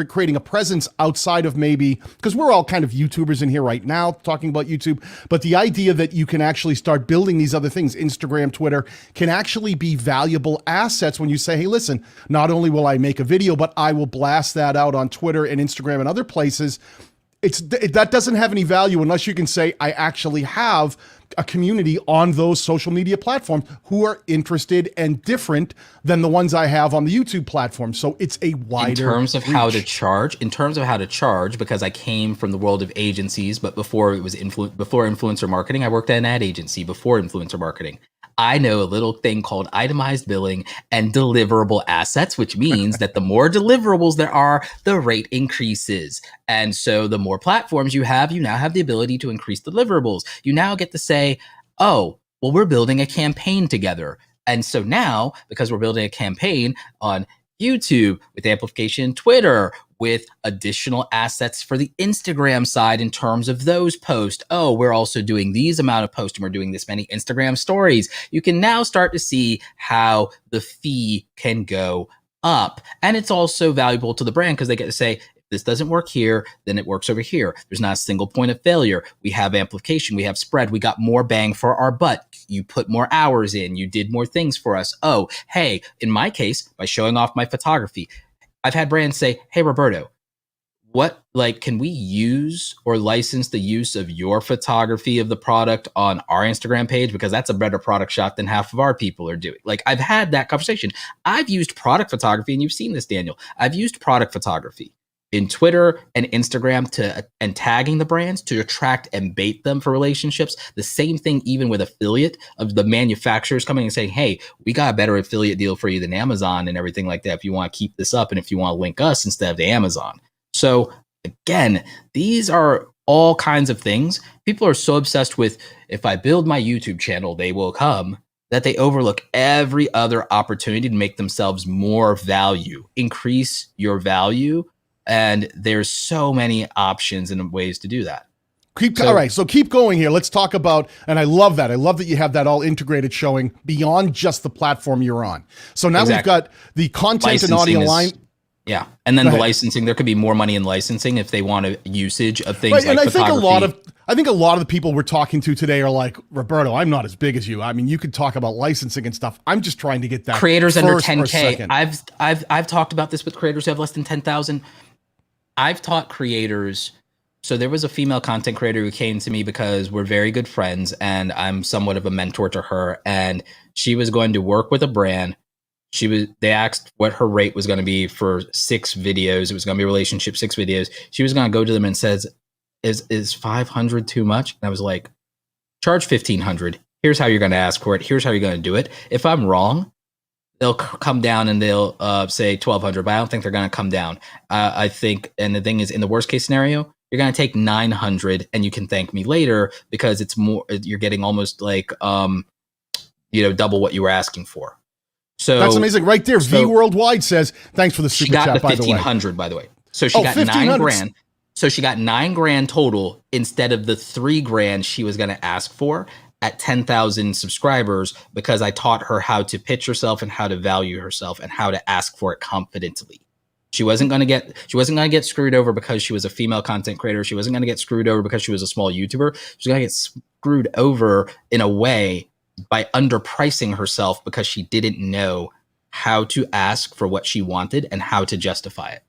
creating a presence outside of, maybe, because we're all kind of YouTubers in here right now talking about YouTube, but the idea that you can actually start building these other things, Instagram, Twitter, can actually be valuable assets when you say, hey, listen, not only will I make a video, but I will blast that out on Twitter and Instagram and other places. That doesn't have any value unless you can say, I actually have a community on those social media platforms who are interested and different than the ones I have on the YouTube platform. So it's a wider in terms of reach. how to charge, because I came from the world of agencies, but before it was before influencer marketing, I worked at an ad agency before influencer marketing. I know a little thing called itemized billing and deliverable assets, which means that the more deliverables there are, the rate increases. And so the more platforms you now have the ability to increase deliverables. You now get to say, oh, well, we're building a campaign together. And so now, because we're building a campaign on YouTube with amplification, Twitter with additional assets for the Instagram side in terms of those posts. Oh, we're also doing these amount of posts and we're doing this many Instagram stories. You can now start to see how the fee can go up. And it's also valuable to the brand because they get to say, if this doesn't work here, then it works over here. There's not a single point of failure. We have amplification, we have spread, we got more bang for our buck. You put more hours in, you did more things for us. Oh, hey, in my case, by showing off my photography, I've had brands say, hey, Roberto, can we use or license the use of your photography of the product on our Instagram page? Because that's a better product shot than half of our people are doing. Like, I've had that conversation. I've used product photography, and you've seen this, Daniel. I've used product photography in Twitter and Instagram and tagging the brands to attract and bait them for relationships. The same thing even with affiliate of the manufacturers coming and saying, hey, we got a better affiliate deal for you than Amazon and everything like that if you want to keep this up and if you want to link us instead of the Amazon. So again, these are all kinds of things. People are so obsessed with, if I build my YouTube channel, they will come, that they overlook every other opportunity to make themselves more value, increase your value. And there's so many options and ways to do that. All right, so keep going here. Let's talk about, and I love that. I love that you have that all integrated, showing beyond just the platform you're on. So now We've got the content licensing and audio line. Yeah, and then the licensing, there could be more money in licensing if they want a usage of things like and I photography. think a lot of the people we're talking to today are like, Roberto, I'm not as big as you. I mean, you could talk about licensing and stuff. I'm just trying to get that creators under first 10K. I've talked about this with creators who have less than 10,000. I've taught creators. So there was a female content creator who came to me because we're very good friends and I'm somewhat of a mentor to her. And she was going to work with a brand. They asked what her rate was going to be for 6 videos. It was going to be a relationship, 6 videos. She was going to go to them and says, is 500 too much? And I was like, charge 1,500. Here's how you're going to ask for it. Here's how you're going to do it. If I'm wrong, they'll come down and they'll say 1,200, but I don't think they're going to come down. I think, and the thing is, in the worst case scenario, you're going to take 900 and you can thank me later because it's more, you're getting almost like, double what you were asking for. So that's amazing right there. V Worldwide says, thanks for the super chat, by the way. 1,500, by the way. So she got $9,000. So she got $9,000 total instead of the $3,000 she was going to ask for at 10,000 subscribers, because I taught her how to pitch herself and how to value herself and how to ask for it confidently. She wasn't going to get screwed over because she was a female content creator. She wasn't going to get screwed over because she was a small YouTuber. She was going to get screwed over in a way by underpricing herself because she didn't know how to ask for what she wanted and how to justify it.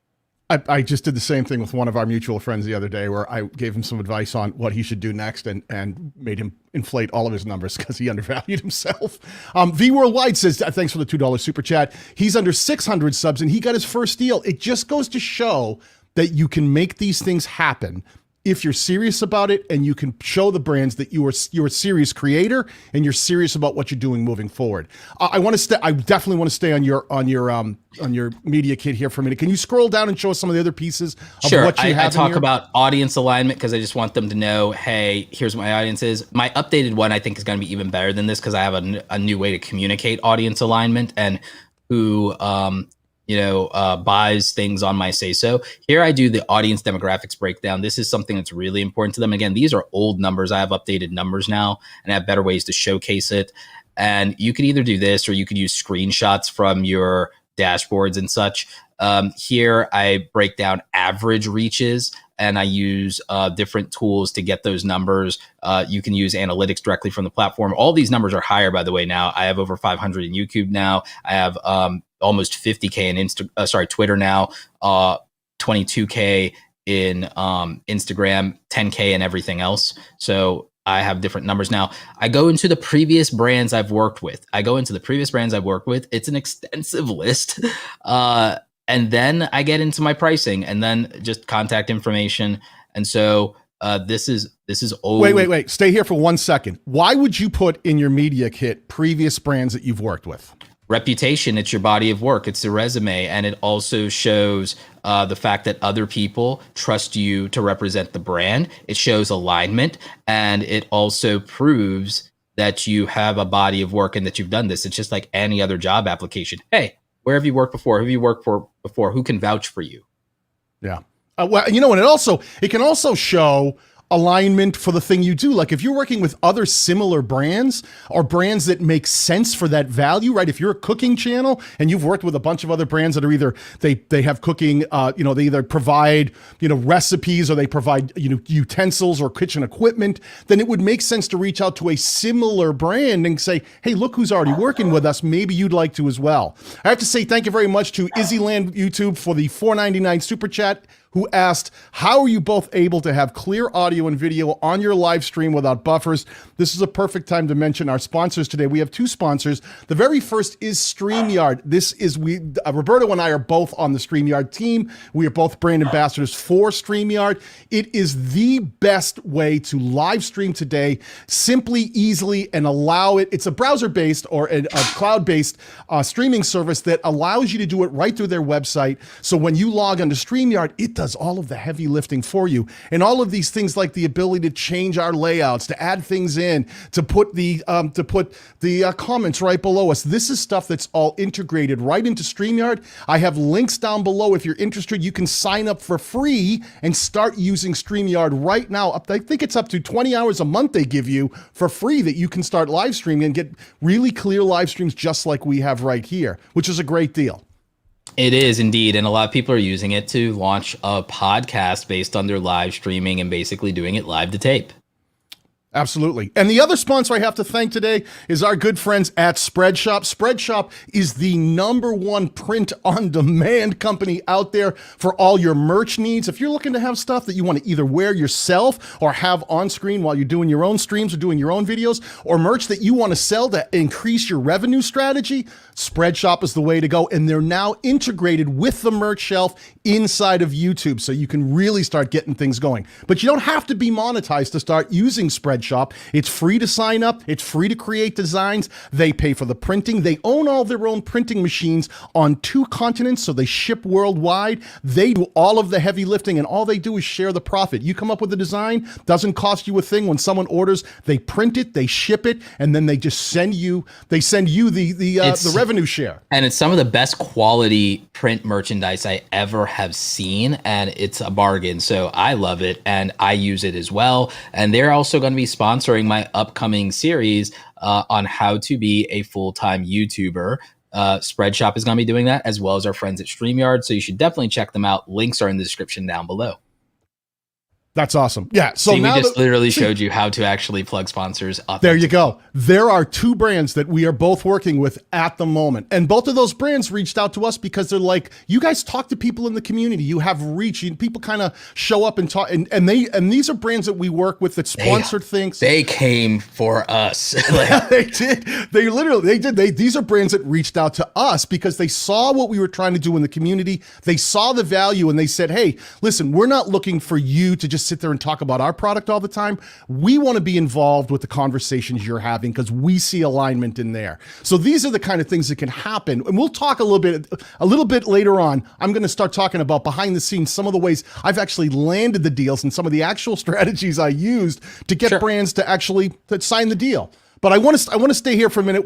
I just did the same thing with one of our mutual friends the other day, where I gave him some advice on what he should do next and made him inflate all of his numbers because he undervalued himself. V Worldwide says, thanks for the $2 super chat. He's under 600 subs and he got his first deal. It just goes to show that you can make these things happen if you're serious about it, and you can show the brands that you're a serious creator and you're serious about what you're doing moving forward. I definitely want to stay on your media kit here for a minute. Can you scroll down and show us some of the other pieces of what you have? I talk about audience alignment because I just want them to know, hey, here's what my audience is. My updated one I think is going to be even better than this because I have a new way to communicate audience alignment and who buys things on my say so. Here I do the audience demographics breakdown. This is something that's really important to them. Again, these are old numbers. I have updated numbers now and I have better ways to showcase it. And you could either do this or you could use screenshots from your dashboards and such. Here I break down average reaches and I use different tools to get those numbers. You can use analytics directly from the platform. All these numbers are higher, by the way, now. I have over 500 in YouTube now. I have almost 50K in Twitter now, 22K in Instagram, 10K in everything else. So I have different numbers now. I go into the previous brands I've worked with. It's an extensive list. And then I get into my pricing and then just contact information. And so this is old. Wait. Stay here for 1 second. Why would you put in your media kit previous brands that you've worked with? Reputation, it's your body of work, it's the resume, and it also shows the fact that other people trust you to represent the brand. It shows alignment, and it also proves that you have a body of work and that you've done this. It's just like any other job application. Hey, where have you worked before? Who have you worked for before? Who can vouch for you? Yeah. And it can also show alignment for the thing you do. Like if you're working with other similar brands or brands that make sense for that value, right? If you're a cooking channel and you've worked with a bunch of other brands that are either they have cooking, they either provide, recipes or they provide, utensils or kitchen equipment, then it would make sense to reach out to a similar brand and say, hey, look who's already working with us. Maybe you'd like to as well. I have to say thank you very much to Izzyland YouTube for the $4.99 super chat, who asked, how are you both able to have clear audio and video on your live stream without buffers? This is a perfect time to mention our sponsors today. We have two sponsors. The very first is StreamYard. Roberto and I are both on the StreamYard team. We are both brand ambassadors for StreamYard. It is the best way to live stream today, simply, easily, and allow it. It's a browser-based or a cloud-based streaming service that allows you to do it right through their website. So when you log onto StreamYard, it does all of the heavy lifting for you. And all of these things like the ability to change our layouts, to add things in, to put the comments right below us. This is stuff that's all integrated right into StreamYard. I have links down below. If you're interested, you can sign up for free and start using StreamYard right now. I think it's up to 20 hours a month they give you for free that you can start live streaming and get really clear live streams just like we have right here, which is a great deal. It is indeed. And a lot of people are using it to launch a podcast based on their live streaming and basically doing it live to tape. Absolutely. And the other sponsor I have to thank today is our good friends at Spreadshop. Spreadshop is the #1 print-on-demand company out there for all your merch needs. If you're looking to have stuff that you want to either wear yourself or have on screen while you're doing your own streams or doing your own videos, or merch that you want to sell to increase your revenue strategy, Spreadshop is the way to go. And they're now integrated with the merch shelf inside of YouTube, so you can really start getting things going. But you don't have to be monetized to start using Spreadshop. It's free to sign up. It's free to create designs. They pay for the printing. They own all their own printing machines on 2 continents, so they ship worldwide. They do all of the heavy lifting, and all they do is share the profit. You come up with a design, doesn't cost you a thing. When someone orders, they print it, they ship it, and then they just send you the revenue share. And it's some of the best quality print merchandise I ever have seen, and it's a bargain. So I love it, and I use it as well. And they're also going to be sponsoring my upcoming series on how to be a full-time YouTuber. Spreadshop is going to be doing that, as well as our friends at StreamYard. So you should definitely check them out. Links are in the description down below. That's awesome. Yeah. So we just literally showed you how to actually plug sponsors up. There you go. There are 2 brands that we are both working with at the moment. And both of those brands reached out to us because they're like, you guys talk to people in the community. You have reach. People kind of show up and talk. And these are brands that we work with that sponsored things. They came for us. They did. They did. These are brands that reached out to us because they saw what we were trying to do in the community. They saw the value and they said, hey, listen, we're not looking for you to just just sit there and talk about our product all the time. We want to be involved with the conversations you're having because we see alignment in there. So these are the kind of things that can happen. And we'll talk a little bit later on. I'm going to start talking about behind the scenes, some of the ways I've actually landed the deals and some of the actual strategies I used to get brands to actually sign the deal. But I want to stay here for a minute.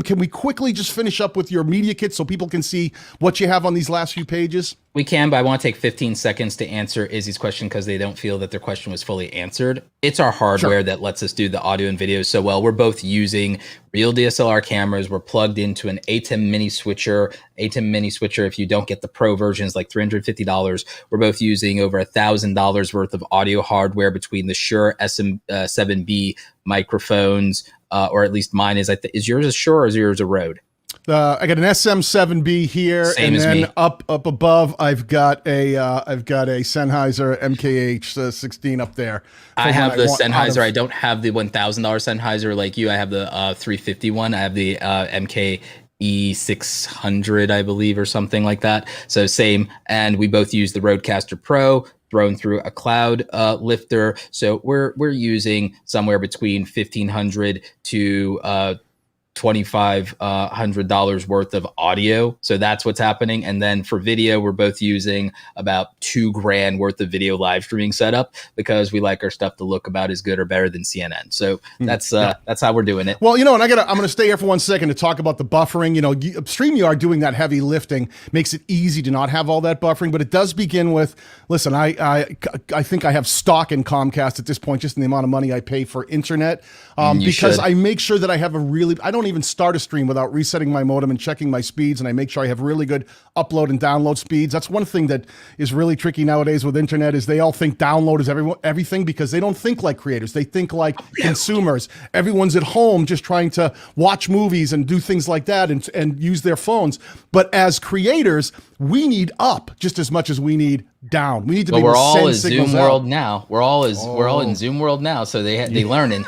Can we quickly just finish up with your media kit so people can see what you have on these last few pages? We can, but I want to take 15 seconds to answer Izzy's question because they don't feel that their question was fully answered. It's our hardware that lets us do the audio and video so well. We're both using real DSLR cameras. We're plugged into an ATEM mini switcher. ATEM mini switcher, if you don't get the pro version, is like $350. We're both using over $1,000 worth of audio hardware between the Shure SM7B microphones, or at least mine is. Is yours a Shure or is yours a Rode? I got an SM7B here, Same and as then me. up above, I've got a Sennheiser MKH 16 up there. I have the Sennheiser. I don't have the $1,000 Sennheiser like you. I have the 350 one. I have the MKE 600, I believe, or something like that. So same, and we both use the Rodecaster Pro thrown through a cloud lifter. So we're using somewhere between $1,500 to $2,500 worth of audio. So that's what's happening. And then for video, we're both using about $2,000 worth of video live streaming setup because we like our stuff to look about as good or better than CNN. So that's how we're doing it. Well, and I'm going to stay here for 1 second to talk about the buffering. StreamYard doing that heavy lifting makes it easy to not have all that buffering, but it does begin with, listen, I think I have stock in Comcast at this point, just in the amount of money I pay for internet, because I make sure that I have I don't even start a stream without resetting my modem and checking my speeds, and I make sure I have really good upload and download speeds. That's one thing that is really tricky nowadays with internet is they all think download is everything because they don't think like creators. They think like consumers. Everyone's at home just trying to watch movies and do things like that and use their phones. But as creators, we need up just as much as we need down. We need to be able to send signals out. We're all in Zoom world now. We're all in Zoom world now, so they learning.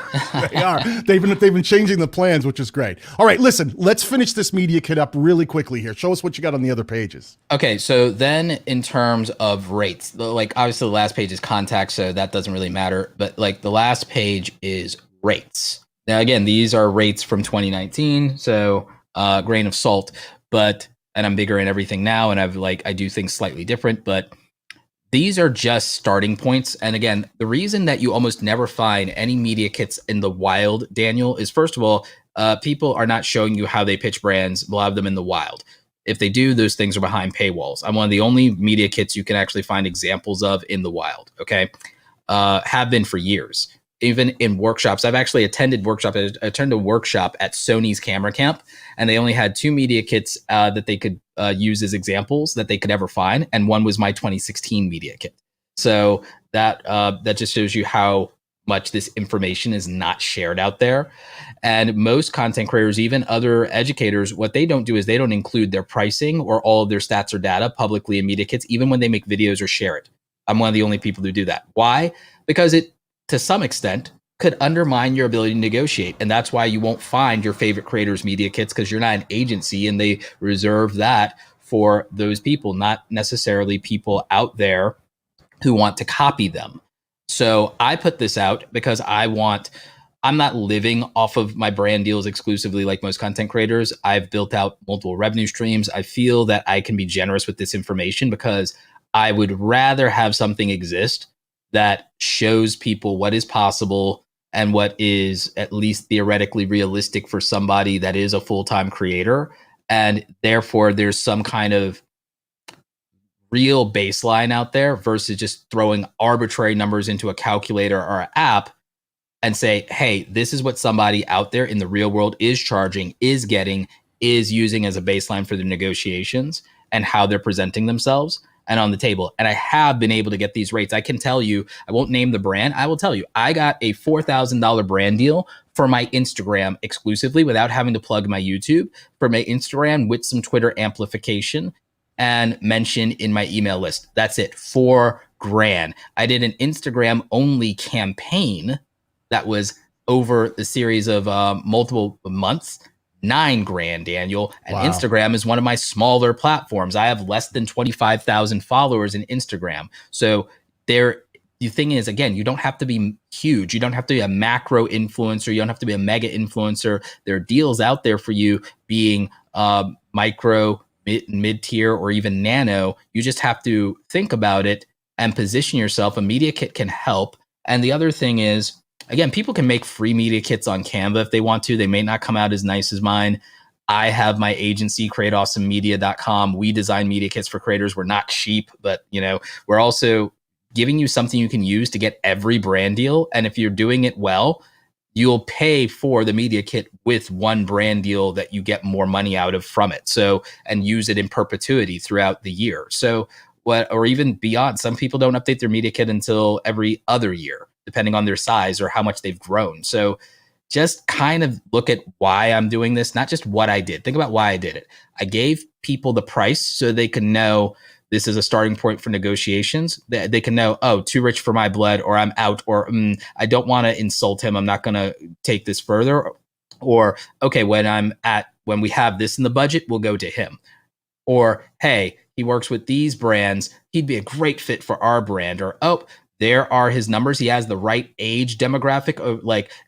They are. They've been changing the plans, which is great. All right, listen, let's finish this media kit up really quickly here. Show us what you got on the other pages. Okay, so then in terms of rates, like obviously the last page is contacts, so that doesn't really matter. But like the last page is rates. Now again, these are rates from 2019, so grain of salt. And I'm bigger in everything now, and I do things slightly different, but these are just starting points. And again, the reason that you almost never find any media kits in the wild, Daniel, is first of all, people are not showing you how they pitch brands, a lot of them in the wild. If they do, those things are behind paywalls. I'm one of the only media kits you can actually find examples of in the wild, okay? Have been for years. Even in workshops, I've actually attended workshops. I attended a workshop at Sony's Camera Camp, and they only had 2 media kits that they could use as examples that they could ever find, and one was my 2016 media kit. So that just shows you how much this information is not shared out there. And most content creators, even other educators, what they don't do is they don't include their pricing or all of their stats or data publicly in media kits, even when they make videos or share it. I'm one of the only people who do that. Why? Because it, to some extent, could undermine your ability to negotiate. And that's why you won't find your favorite creators' media kits, because you're not an agency and they reserve that for those people, not necessarily people out there who want to copy them. So I put this out because I'm not living off of my brand deals exclusively like most content creators. I've built out multiple revenue streams. I feel that I can be generous with this information because I would rather have something exist that shows people what is possible and what is at least theoretically realistic for somebody that is a full-time creator. And therefore, there's some kind of real baseline out there versus just throwing arbitrary numbers into a calculator or an app and say, hey, this is what somebody out there in the real world is charging, is getting, is using as a baseline for their negotiations and how they're presenting themselves and on the table. And I have been able to get these rates. I can tell you, I won't name the brand. I will tell you, I got a $4,000 brand deal for my Instagram exclusively without having to plug my YouTube, for my Instagram with some Twitter amplification and mention in my email list. That's it, $4,000. I did an Instagram only campaign that was over the series of multiple months, $9,000, Daniel. And wow. Instagram is one of my smaller platforms. I have less than 25,000 followers in Instagram. So the thing is, again, you don't have to be huge. You don't have to be a macro influencer. You don't have to be a mega influencer. There are deals out there for you being micro, mid-tier, or even nano. You just have to think about it and position yourself. A media kit can help. And the other thing is, again, people can make free media kits on Canva if they want to. They may not come out as nice as mine. I have my agency, createawesomemedia.com. We design media kits for creators. We're not cheap, but we're also giving you something you can use to get every brand deal. And if you're doing it well, you'll pay for the media kit with one brand deal that you get more money out of from it. So, and use it in perpetuity throughout the year. So or even beyond, some people don't update their media kit until every other year, depending on their size or how much they've grown. So just kind of look at why I'm doing this, not just what I did. Think about why I did it. I gave people the price so they can know this is a starting point for negotiations. They can know, oh, too rich for my blood, or I'm out, or I don't want to insult him. I'm not going to take this further. Or, okay, when we have this in the budget, we'll go to him. Or, hey, he works with these brands. He'd be a great fit for our brand. Or, oh, there are his numbers. He has the right age demographic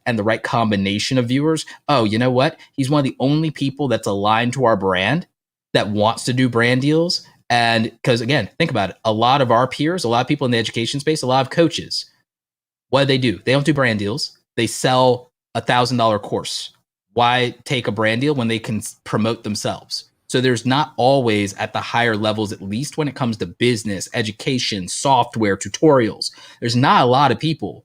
and the right combination of viewers. Oh, you know what? He's one of the only people that's aligned to our brand that wants to do brand deals. And because, again, think about it. A lot of our peers, a lot of people in the education space, a lot of coaches, what do? They don't do brand deals. They sell $1,000 course. Why take a brand deal when they can promote themselves? So there's not always, at the higher levels, at least when it comes to business, education, software, tutorials, there's not a lot of people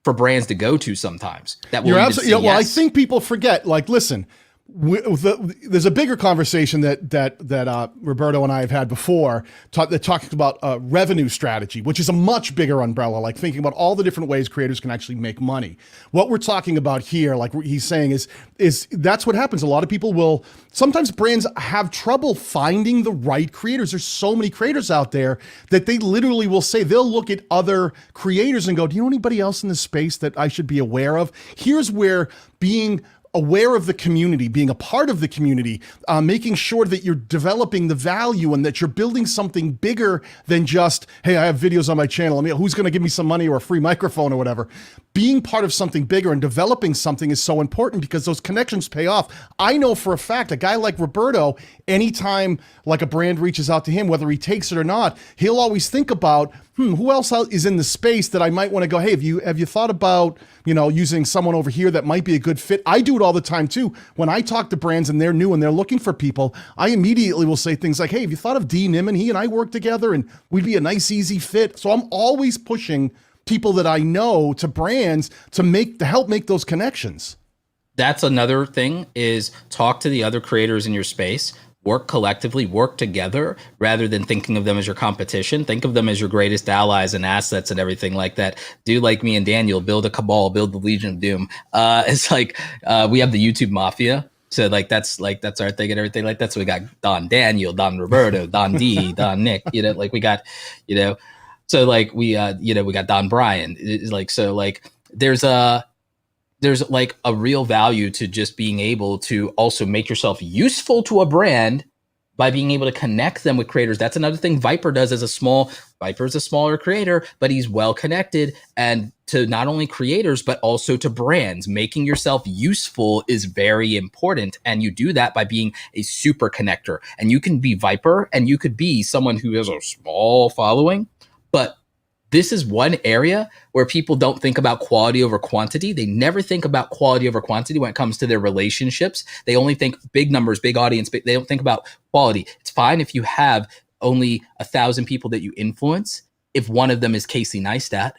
for brands to go to sometimes that will. You're absolutely. Well, I think people forget. Like, listen, there's a bigger conversation that Roberto and I have had before that talks about revenue strategy, which is a much bigger umbrella, like thinking about all the different ways creators can actually make money. What we're talking about here, like he's saying, is that's what happens. A lot of people sometimes brands have trouble finding the right creators. There's so many creators out there that they literally will say, they'll look at other creators and go, do you know anybody else in this space that I should be aware of? Here's where being aware of the community, being a part of the community, making sure that you're developing the value and that you're building something bigger than just, hey, I have videos on my channel. Who's going to give me some money or a free microphone or whatever? Being part of something bigger and developing something is so important because those connections pay off. I know for a fact, a guy like Roberto, anytime like a brand reaches out to him, whether he takes it or not, he'll always think about, who else is in the space that I might want to go, hey, have you thought about, using someone over here that might be a good fit? I do it all the time too. When I talk to brands and they're new and they're looking for people, I immediately will say things like, hey, have you thought of D. Nim? And he and I work together and we'd be a nice, easy fit. So I'm always pushing people that I know to brands to help make those connections. That's another thing, is talk to the other creators in your space. Work collectively, work together, rather than thinking of them as your competition. Think of them as your greatest allies and assets and everything like that. Do like me and Daniel, build a cabal, build the Legion of Doom. It's like we have the YouTube Mafia. So that's our thing and everything. Like that's what we got: Don Daniel, Don Roberto, Don D, Don Nick. Like we got, so like we got Don Bryan. It's like, so like there's like a real value to just being able to also make yourself useful to a brand by being able to connect them with creators. That's another thing Viper does Viper's a smaller creator, but he's well connected, and to not only creators, but also to brands. Making yourself useful is very important. And you do that by being a super connector. And you can be Viper and you could be someone who has a small following, but this is one area where people don't think about quality over quantity. They never think about quality over quantity when it comes to their relationships. They only think big numbers, big audience, but they don't think about quality. It's fine if you have only 1,000 people that you influence, if one of them is Casey Neistat.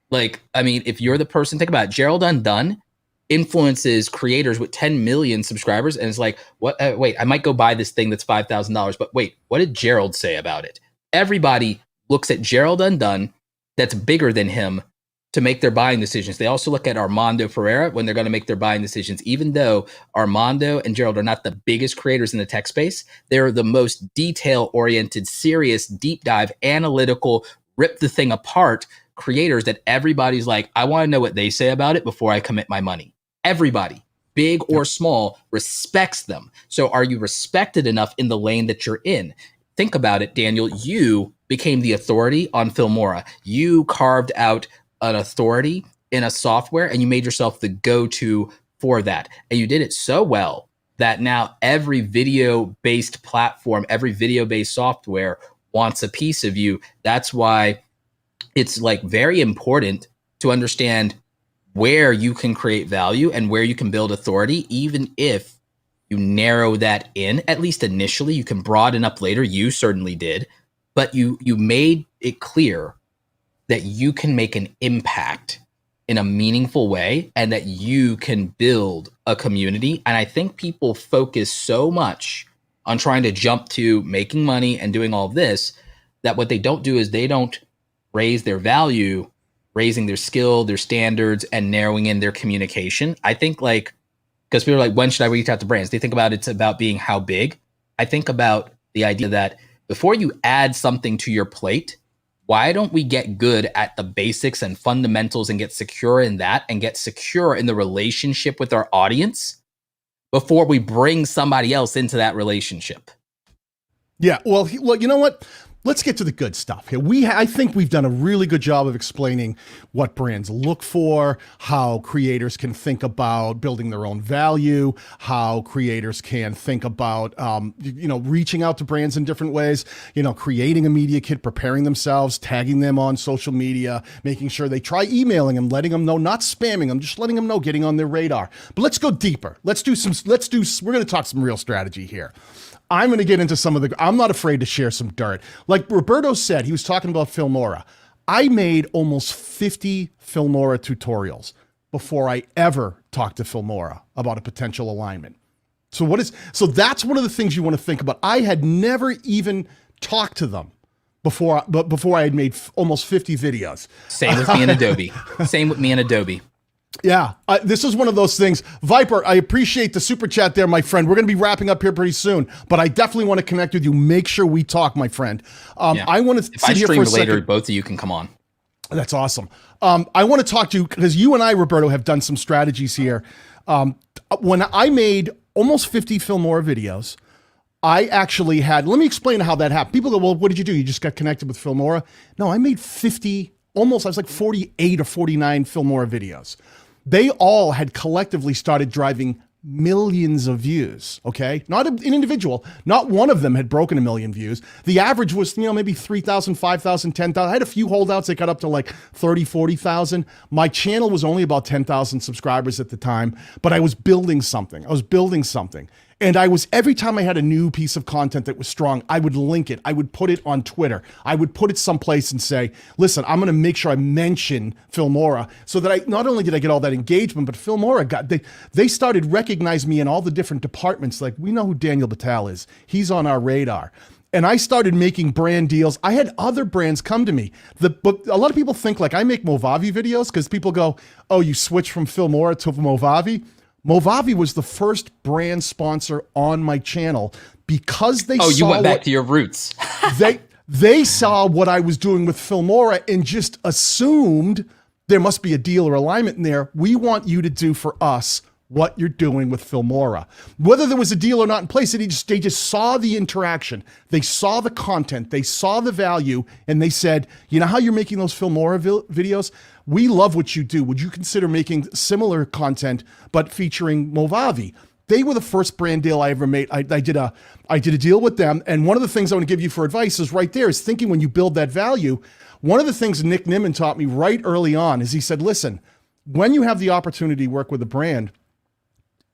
If you're the person, think about it. Gerald Undone influences creators with 10 million subscribers, and it's like, what? Wait, I might go buy this thing that's $5,000, but wait, what did Gerald say about it? Everybody looks at Gerald Undone that's bigger than him to make their buying decisions. They also look at Armando Ferreira when they're going to make their buying decisions. Even though Armando and Gerald are not the biggest creators in the tech space, they're the most detail-oriented, serious, deep dive, analytical, rip the thing apart creators that everybody's like, I want to know what they say about it before I commit my money. Everybody, big or small, respects them. So are you respected enough in the lane that you're in? Think about it, Daniel. You became the authority on Filmora. You carved out an authority in a software and you made yourself the go-to for that. And you did it so well that now every video-based platform, every video-based software wants a piece of you. That's why it's like very important to understand where you can create value and where you can build authority, even if you narrow that in, at least initially. You can broaden up later. You certainly did, but you made it clear that you can make an impact in a meaningful way and that you can build a community. And I think people focus so much on trying to jump to making money and doing all this, that what they don't do is they don't raise their value, raising their skill, their standards, and narrowing in their communication. I think like, because people are like, when should I reach out to brands? They think about it's about being how big. I think about the idea that before you add something to your plate, why don't we get good at the basics and fundamentals and get secure in that and get secure in the relationship with our audience before we bring somebody else into that relationship? Yeah, well, you know what? Let's get to the good stuff here. I think we've done a really good job of explaining what brands look for, how creators can think about building their own value, how creators can think about, reaching out to brands in different ways, creating a media kit, preparing themselves, tagging them on social media, making sure they try emailing them, letting them know, not spamming them, just letting them know, getting on their radar. But let's go deeper. We're going to talk some real strategy here. I'm going to get into some of I'm not afraid to share some dirt. Like Roberto said, he was talking about Filmora. I made almost 50 Filmora tutorials before I ever talked to Filmora about a potential alignment. So that's one of the things you want to think about. I had never even talked to them before I had made almost 50 videos. Same with me and Adobe. Yeah, this is one of those things. Viper, I appreciate the super chat there, my friend. We're going to be wrapping up here pretty soon, but I definitely want to connect with you. Make sure we talk, my friend. I want to sit here for a second. Later, both of you can come on. That's awesome. I want to talk to you because you and I, Roberto, have done some strategies here. When I made almost 50 Filmora videos, I actually had, let me explain how that happened. People go, well, what did you do? You just got connected with Filmora? No, I made 50, I was like 48 or 49 Filmora videos. They all had collectively started driving millions of views, okay? Not an individual. Not one of them had broken 1 million views. The average was, maybe 3,000, 5,000, 10,000. I had a few holdouts that got up to like 30, 40,000. My channel was only about 10,000 subscribers at the time, but I was building something. And every time I had a new piece of content that was strong, I would link it. I would put it on Twitter. I would put it someplace and say, listen, I'm going to make sure I mention Filmora so that not only did I get all that engagement, but Filmora they started recognizing me in all the different departments. Like, we know who Daniel Batal is. He's on our radar. And I started making brand deals. I had other brands come to me. But a lot of people think like I make Movavi videos because people go, oh, you switch from Filmora to Movavi. Movavi was the first brand sponsor on my channel because they saw you went back to your roots. they saw what I was doing with Filmora and just assumed there must be a deal or alignment in there. We want you to do for us what you're doing with Filmora. Whether there was a deal or not in place, they just saw the interaction. They saw the content. They saw the value. And they said, you know how you're making those Filmora videos? We love what you do. Would you consider making similar content, but featuring Movavi? They were the first brand deal I ever made. I did a deal with them. And one of the things I want to give you for advice is right there is thinking when you build that value. One of the things Nick Nimmin taught me right early on is he said, listen, when you have the opportunity to work with a brand,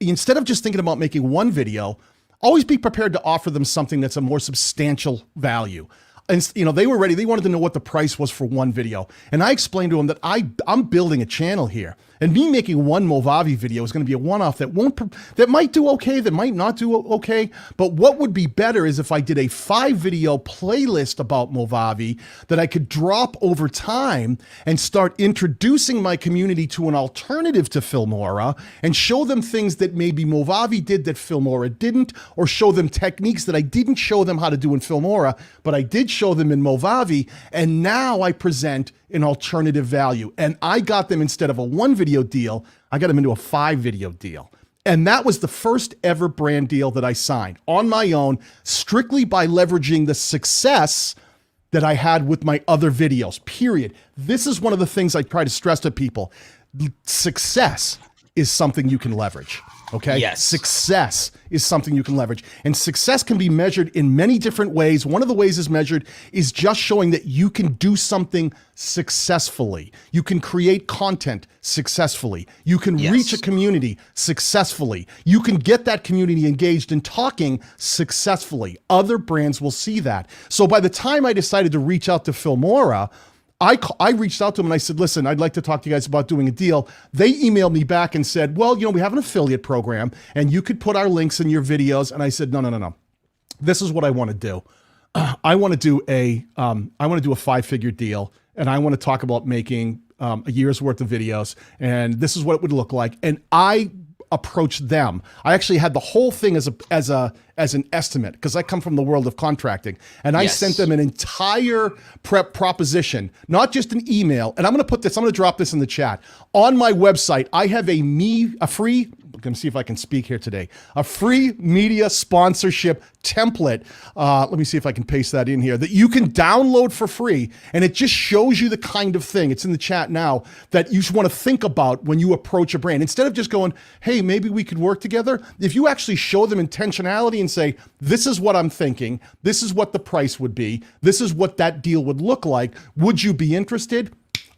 instead of just thinking about making one video, always be prepared to offer them something that's a more substantial value. And they were ready. They wanted to know what the price was for one video. And I explained to them that I'm building a channel here. And me making one Movavi video is going to be a one-off that might do okay, that might not do okay. But what would be better is if I did a 5-video playlist about Movavi that I could drop over time and start introducing my community to an alternative to Filmora and show them things that maybe Movavi did that Filmora didn't, or show them techniques that I didn't show them how to do in Filmora, but I did show them in Movavi. And now I present an alternative value. And I got them, instead of a 1-video deal, I got them into a 5-video deal. And that was the first ever brand deal that I signed on my own, strictly by leveraging the success that I had with my other videos, period. This is one of the things I try to stress to people. Success is something you can leverage. Okay. Yes. Success is something you can leverage, and success can be measured in many different ways. One of the ways is measured is just showing that you can do something successfully. You can create content successfully. You can reach a community successfully. You can get that community engaged in talking successfully. Other brands will see that. So by the time I decided to reach out to Filmora, I reached out to them and I said, listen, I'd like to talk to you guys about doing a deal. They emailed me back and said, well, we have an affiliate program and you could put our links in your videos. And I said, no. This is what I want to do. I want to do a 5-figure deal, and I want to talk about making a year's worth of videos. And this is what it would look like. And I approached them. I actually had the whole thing as an estimate, because I come from the world of contracting, and I sent them an entire proposition, not just an email. And I'm going to drop this in the chat. On my website, I have a free, I'm going to see if I can speak here today, a free media sponsorship template. Let me see if I can paste that in here, that you can download for free. And it just shows you the kind of thing, it's in the chat now, that you should want to think about when you approach a brand. Instead of just going, hey, maybe we could work together, if you actually show them intentionality and say, this is what I'm thinking, this is what the price would be, this is what that deal would look like, would you be interested?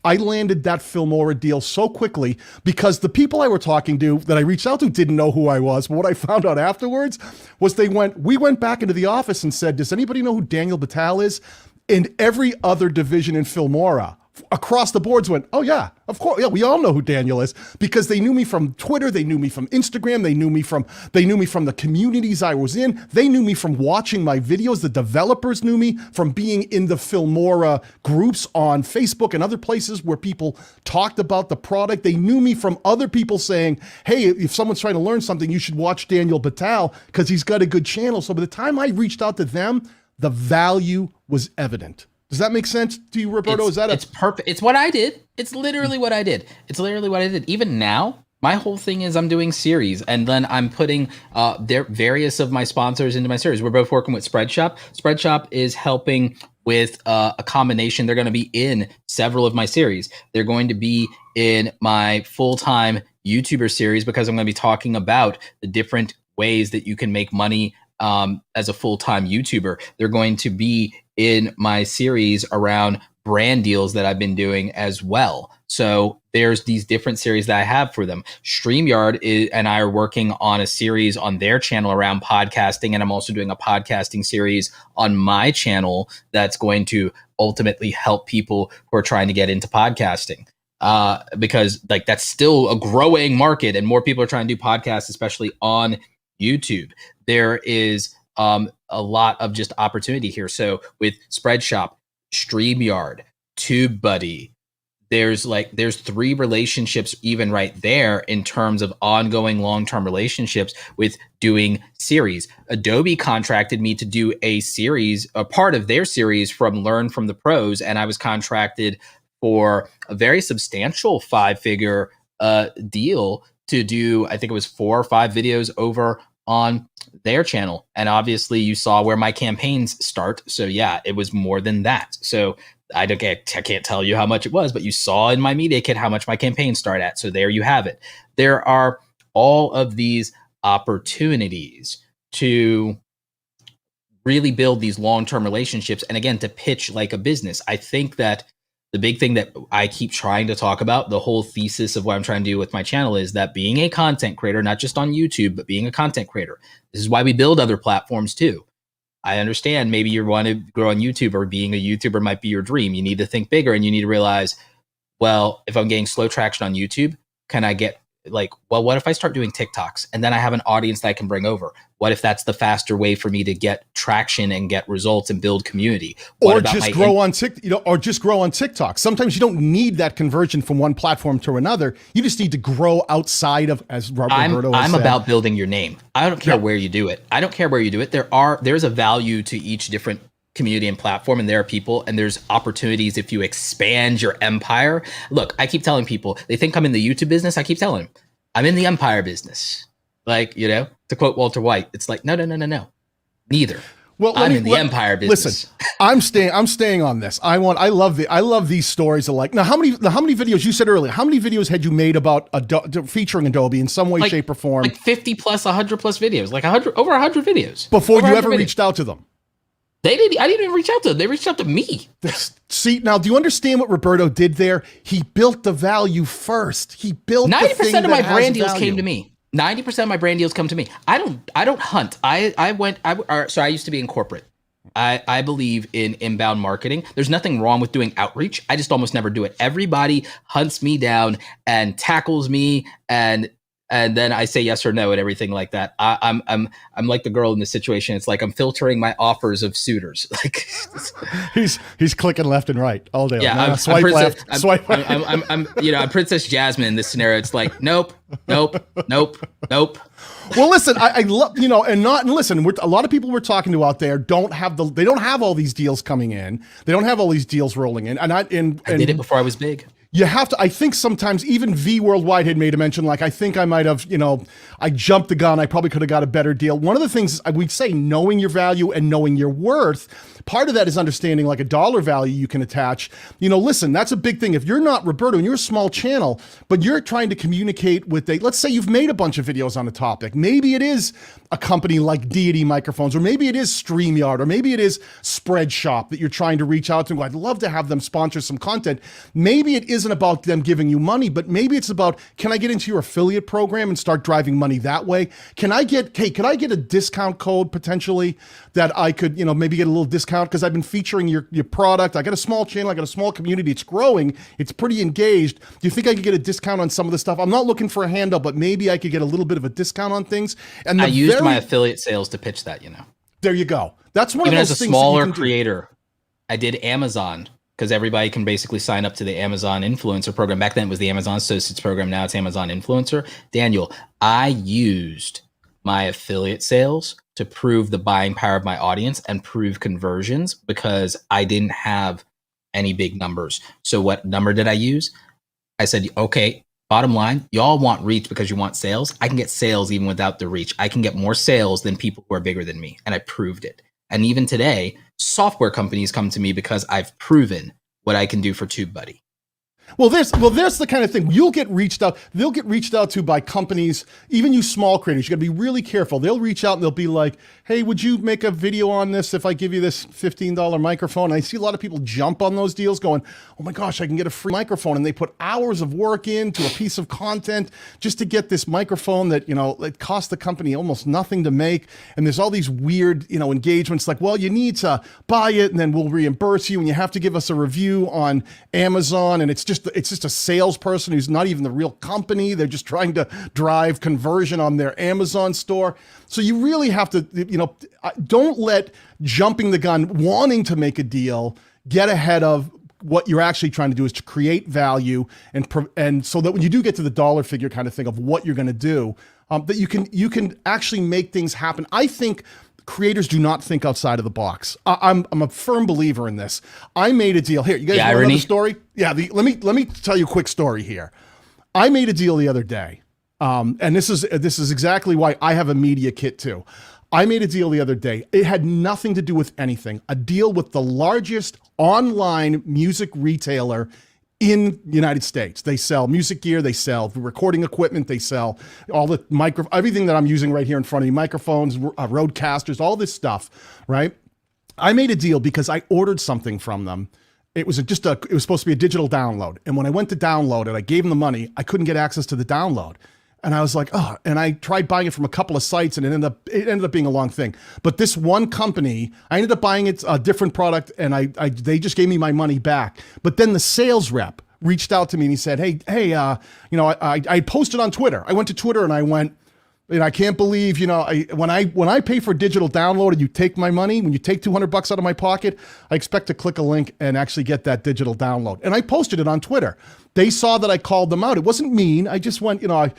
I landed that Filmora deal so quickly because the people I were talking to that I reached out to didn't know who I was. But what I found out afterwards was we went back into the office and said, does anybody know who Daniel Batal is? And every other division in Filmora across the boards went, oh yeah, of course. Yeah, we all know who Daniel is, because they knew me from Twitter. They knew me from Instagram. They knew me from the communities I was in. They knew me from watching my videos. The developers knew me from being in the Filmora groups on Facebook and other places where people talked about the product. They knew me from other people saying, hey, if someone's trying to learn something, you should watch Daniel Batal because he's got a good channel. So by the time I reached out to them, the value was evident. Does that make sense to you, Roberto? It's perfect. It's what I did. It's literally what I did. Even now, my whole thing is I'm doing series, and then I'm putting their various of my sponsors into my series. We're both working with Spreadshop. Spreadshop is helping with a combination. They're going to be in several of my series. They're going to be in my full-time YouTuber series, because I'm going to be talking about the different ways that you can make money as a full-time YouTuber. They're going to be in my series around brand deals that I've been doing as well. So there's these different series that I have for them. StreamYard and I are working on a series on their channel around podcasting, and I'm also doing a podcasting series on my channel that's going to ultimately help people who are trying to get into podcasting. Because that's still a growing market, and more people are trying to do podcasts, especially on YouTube. There is a lot of just opportunity here. So with Spreadshop, StreamYard, TubeBuddy, there's 3 relationships even right there in terms of ongoing long-term relationships with doing series. Adobe contracted me to do a part of their series from Learn from the Pros, and I was contracted for a very substantial 5-figure deal to do, I think it was 4 or 5 videos over on their channel. And obviously you saw where my campaigns start. So yeah, it was more than that. So I can't tell you how much it was, but you saw in my media kit how much my campaigns start at. So there you have it. There are all of these opportunities to really build these long-term relationships. And again, to pitch like a business. I think that the big thing that I keep trying to talk about, the whole thesis of what I'm trying to do with my channel, is that being a content creator, not just on YouTube, but being a content creator, this is why we build other platforms too. I understand maybe you want to grow on YouTube, or being a YouTuber might be your dream. You need to think bigger, and you need to realize, well, if I'm getting slow traction on YouTube, can I get what if I start doing TikToks and then I have an audience that I can bring over? What if that's the faster way for me to get traction and get results and build community? Or just grow on TikTok. Sometimes you don't need that conversion from one platform to another. You just need to grow outside of, as Roberto I'm said. about building your name. I don't care where you do it. There's a value to each different community and platform, and there are people, and there's opportunities if you expand your empire. Look, I keep telling people, they think I'm in the YouTube business. I keep telling them I'm in the empire business. To quote Walter White, it's like, no, neither. Well, I'm in the empire business. Listen, I'm staying on this. I love these stories of like, now how many videos you said earlier, how many videos had you made about featuring Adobe in some way, shape or form? Like 50 plus 100 plus videos, like over 100 videos. Before you ever reached out to them? I didn't even reach out to them. They reached out to me. See, now do you understand what Roberto did there? He built the value first. He built 90% of my brand deals came to me. 90% of my brand deals come to me. I don't hunt. So I used to be in corporate. I believe in inbound marketing. There's nothing wrong with doing outreach. I just almost never do it. Everybody hunts me down and tackles me, and then I say yes or no and everything like that. I'm like the girl in the situation. It's like I'm filtering my offers of suitors. Like he's clicking left and right all day. Yeah, I'm swipe Princess, left, swipe right. I'm Princess Jasmine in this scenario. It's like nope. Well, listen, I love, and listen, a lot of people we're talking to out there don't have all these deals coming in. They don't have all these deals rolling in. And I did it before I was big. You have to, I think sometimes even V Worldwide had made a mention, like, I think I might have, I jumped the gun. I probably could have got a better deal. One of the things we say, knowing your value and knowing your worth, part of that is understanding like a dollar value you can attach. Listen, that's a big thing. If you're not Roberto and you're a small channel, but you're trying to communicate with let's say you've made a bunch of videos on a topic. Maybe it is a company like Deity Microphones, or maybe it is StreamYard, or maybe it is Spreadshop that you're trying to reach out to. I'd love to have them sponsor some content. Maybe it isn't about them giving you money, but maybe it's about, can I get into your affiliate program and start driving money that way? Could I get a discount code potentially that I could, maybe get a little discount because I've been featuring your product. I got a small channel, I got a small community. It's growing. It's pretty engaged. Do you think I could get a discount on some of the stuff? I'm not looking for a handout, but maybe I could get a little bit of a discount on things. And I used my affiliate sales to pitch that, There you go. That's one Even of those things. Even as a smaller creator, I did Amazon because everybody can basically sign up to the Amazon Influencer program. Back then it was the Amazon Associates program. Now it's Amazon Influencer. Daniel, I used my affiliate sales to prove the buying power of my audience and prove conversions because I didn't have any big numbers. So what number did I use? I said, okay, bottom line, y'all want reach because you want sales. I can get sales even without the reach. I can get more sales than people who are bigger than me. And I proved it. And even today, software companies come to me because I've proven what I can do for TubeBuddy. Well, there's the kind of thing you'll get reached out. They'll get reached out to by companies, even you small creators. You got to be really careful. They'll reach out and they'll be like, "Hey, would you make a video on this if I give you this $15 microphone?" And I see a lot of people jump on those deals, going, "Oh my gosh, I can get a free microphone!" And they put hours of work into a piece of content just to get this microphone that it cost the company almost nothing to make. And there's all these weird engagements like, "Well, you need to buy it, and then we'll reimburse you, and you have to give us a review on Amazon." And it's just a salesperson who's not even the real company. They're just trying to drive conversion on their Amazon store. So you really have to, don't let jumping the gun, wanting to make a deal, get ahead of what you're actually trying to do is to create value and so that when you do get to the dollar figure kind of thing of what you're going to do, that you can actually make things happen. I think creators do not think outside of the box. I'm a firm believer in this. I made a deal here. You guys want another story? Yeah. Let me tell you a quick story here. I made a deal the other day, and this is exactly why I have a media kit too. I made a deal the other day. It had nothing to do with anything. A deal with the largest online music retailer in the United States. They sell music gear, they sell recording equipment, they sell all the everything that I'm using right here in front of you, microphones, roadcasters, all this stuff, right? I made a deal because I ordered something from them. It was it was supposed to be a digital download. And when I went to download it, I gave them the money. I couldn't get access to the download. And I was like, oh, and I tried buying it from a couple of sites and it ended up being a long thing. But this one company, I ended up buying a different product and they just gave me my money back. But then the sales rep reached out to me and he said, hey, I posted on Twitter. I went to Twitter and I went, I can't believe, when I pay for digital download and you take my money, when you take $200 out of my pocket, I expect to click a link and actually get that digital download. And I posted it on Twitter. They saw that I called them out. It wasn't mean. I just went, I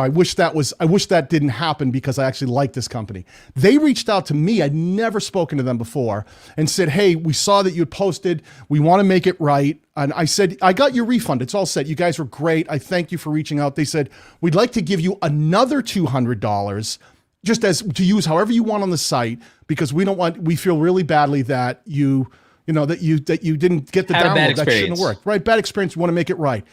wish that didn't happen because I actually like this company. They reached out to me. I'd never spoken to them before and said, hey, we saw that you had posted. We want to make it right. And I said, I got your refund. It's all set. You guys were great. I thank you for reaching out. They said, we'd like to give you another $200 just as to use however you want on the site, because we feel really badly that you didn't get the Had a bad download. That shouldn't have experience. worked. Right. Bad experience. You want to make it right.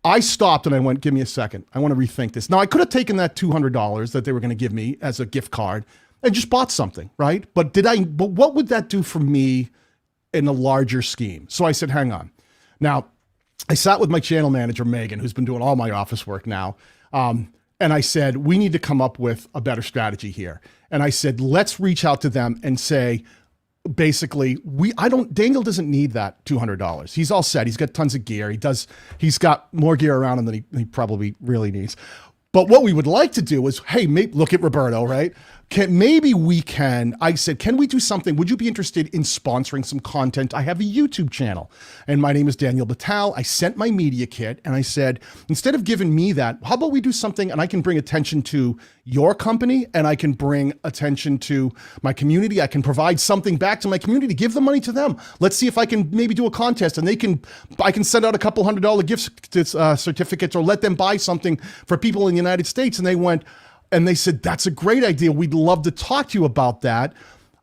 I stopped and I went, give me a second. I want to rethink this. Now I could have taken that $200 that they were going to give me as a gift card and just bought something. Right. But what would that do for me in a larger scheme? So I said, hang on. Now I sat with my channel manager, Megan, who's been doing all my office work now. And I said, we need to come up with a better strategy here. And I said, let's reach out to them and say, basically, Daniel doesn't need that $200. He's all set. He's got tons of gear. He's got more gear around him than he probably really needs. But what we would like to do is, hey, look at Roberto, right? I said, can we do something? Would you be interested in sponsoring some content? I have a YouTube channel and my name is Daniel Batal. I sent my media kit and I said, instead of giving me that, how about we do something and I can bring attention to your company and I can bring attention to my community. I can provide something back to my community, give the money to them. Let's see if I can maybe do a contest and I can send out a couple $100 gift certificates or let them buy something for people in the United States. And they went, and they said, that's a great idea. We'd love to talk to you about that.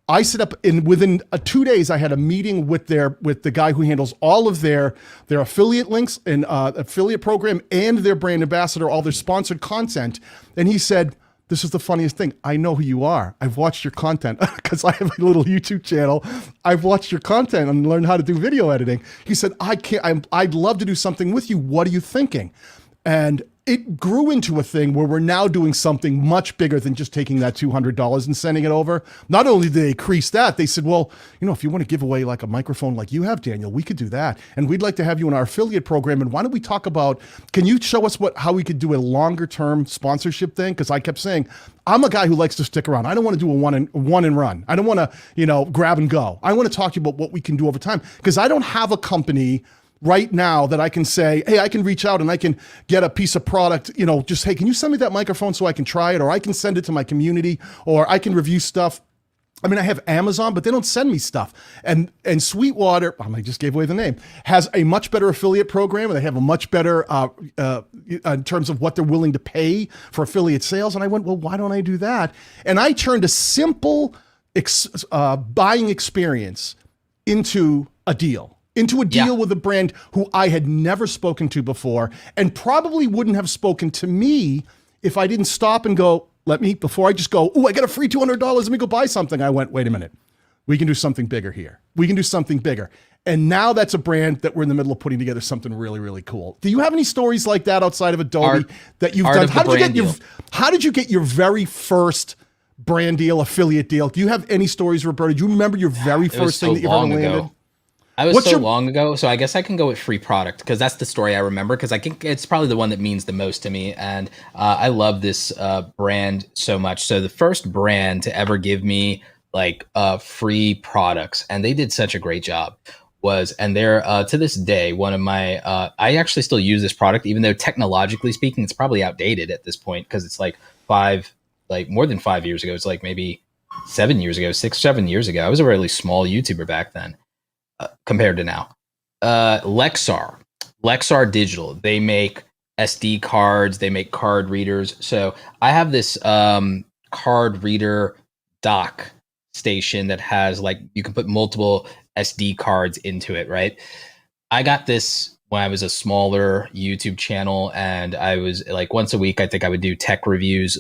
I set up within 2 days, I had a meeting with the guy who handles all of their affiliate links and affiliate program and their brand ambassador, all their sponsored content. And he said, this is the funniest thing. I know who you are. I've watched your content because I have a little YouTube channel. I've watched your content and learned how to do video editing. He said, I'd love to do something with you. What are you thinking? And it grew into a thing where we're now doing something much bigger than just taking that $200 and sending it over. Not only did they increase that, they said, well, if you want to give away like a microphone like you have, Daniel, we could do that. And we'd like to have you in our affiliate program. And why don't we talk about, can you show us how we could do a longer term sponsorship thing? Because I kept saying, I'm a guy who likes to stick around. I don't want to do a one and run. I don't want to, grab and go. I want to talk to you about what we can do over time because I don't have a company right now that I can say, hey, I can reach out and I can get a piece of product, just, hey, can you send me that microphone so I can try it? Or I can send it to my community or I can review stuff. I mean, I have Amazon, but they don't send me stuff. And Sweetwater, I just gave away the name, has a much better affiliate program and they have a much better in terms of what they're willing to pay for affiliate sales. And I went, well, why don't I do that? And I turned a simple buying experience into a deal. With a brand who I had never spoken to before and probably wouldn't have spoken to me if I didn't stop and go, before I just go, I got a free $200, let me go buy something. I went, wait a minute, we can do something bigger here. We can do something bigger. And now that's a brand that we're in the middle of putting together something really, really cool. Do you have any stories like that outside of Adobe that you've done? How did you get your very first brand deal, affiliate deal? Do you have any stories, Roberto? Do you remember your very first thing that you ever landed? I was long ago, so I guess I can go with free product because that's the story I remember because I think it's probably the one that means the most to me. And I love this brand so much. So the first brand to ever give me like free products, and they did such a great job, and they're to this day, one of my, I actually still use this product, even though technologically speaking, it's probably outdated at this point because it's like more than 5 years ago. It's like maybe 7 years ago, 7 years ago. I was a really small YouTuber back then. Compared to now, Lexar Digital, they make SD cards, they make card readers. So I have this card reader dock station that has you can put multiple SD cards into it, right? I got this when I was a smaller YouTube channel and I was once a week, I think I would do tech reviews,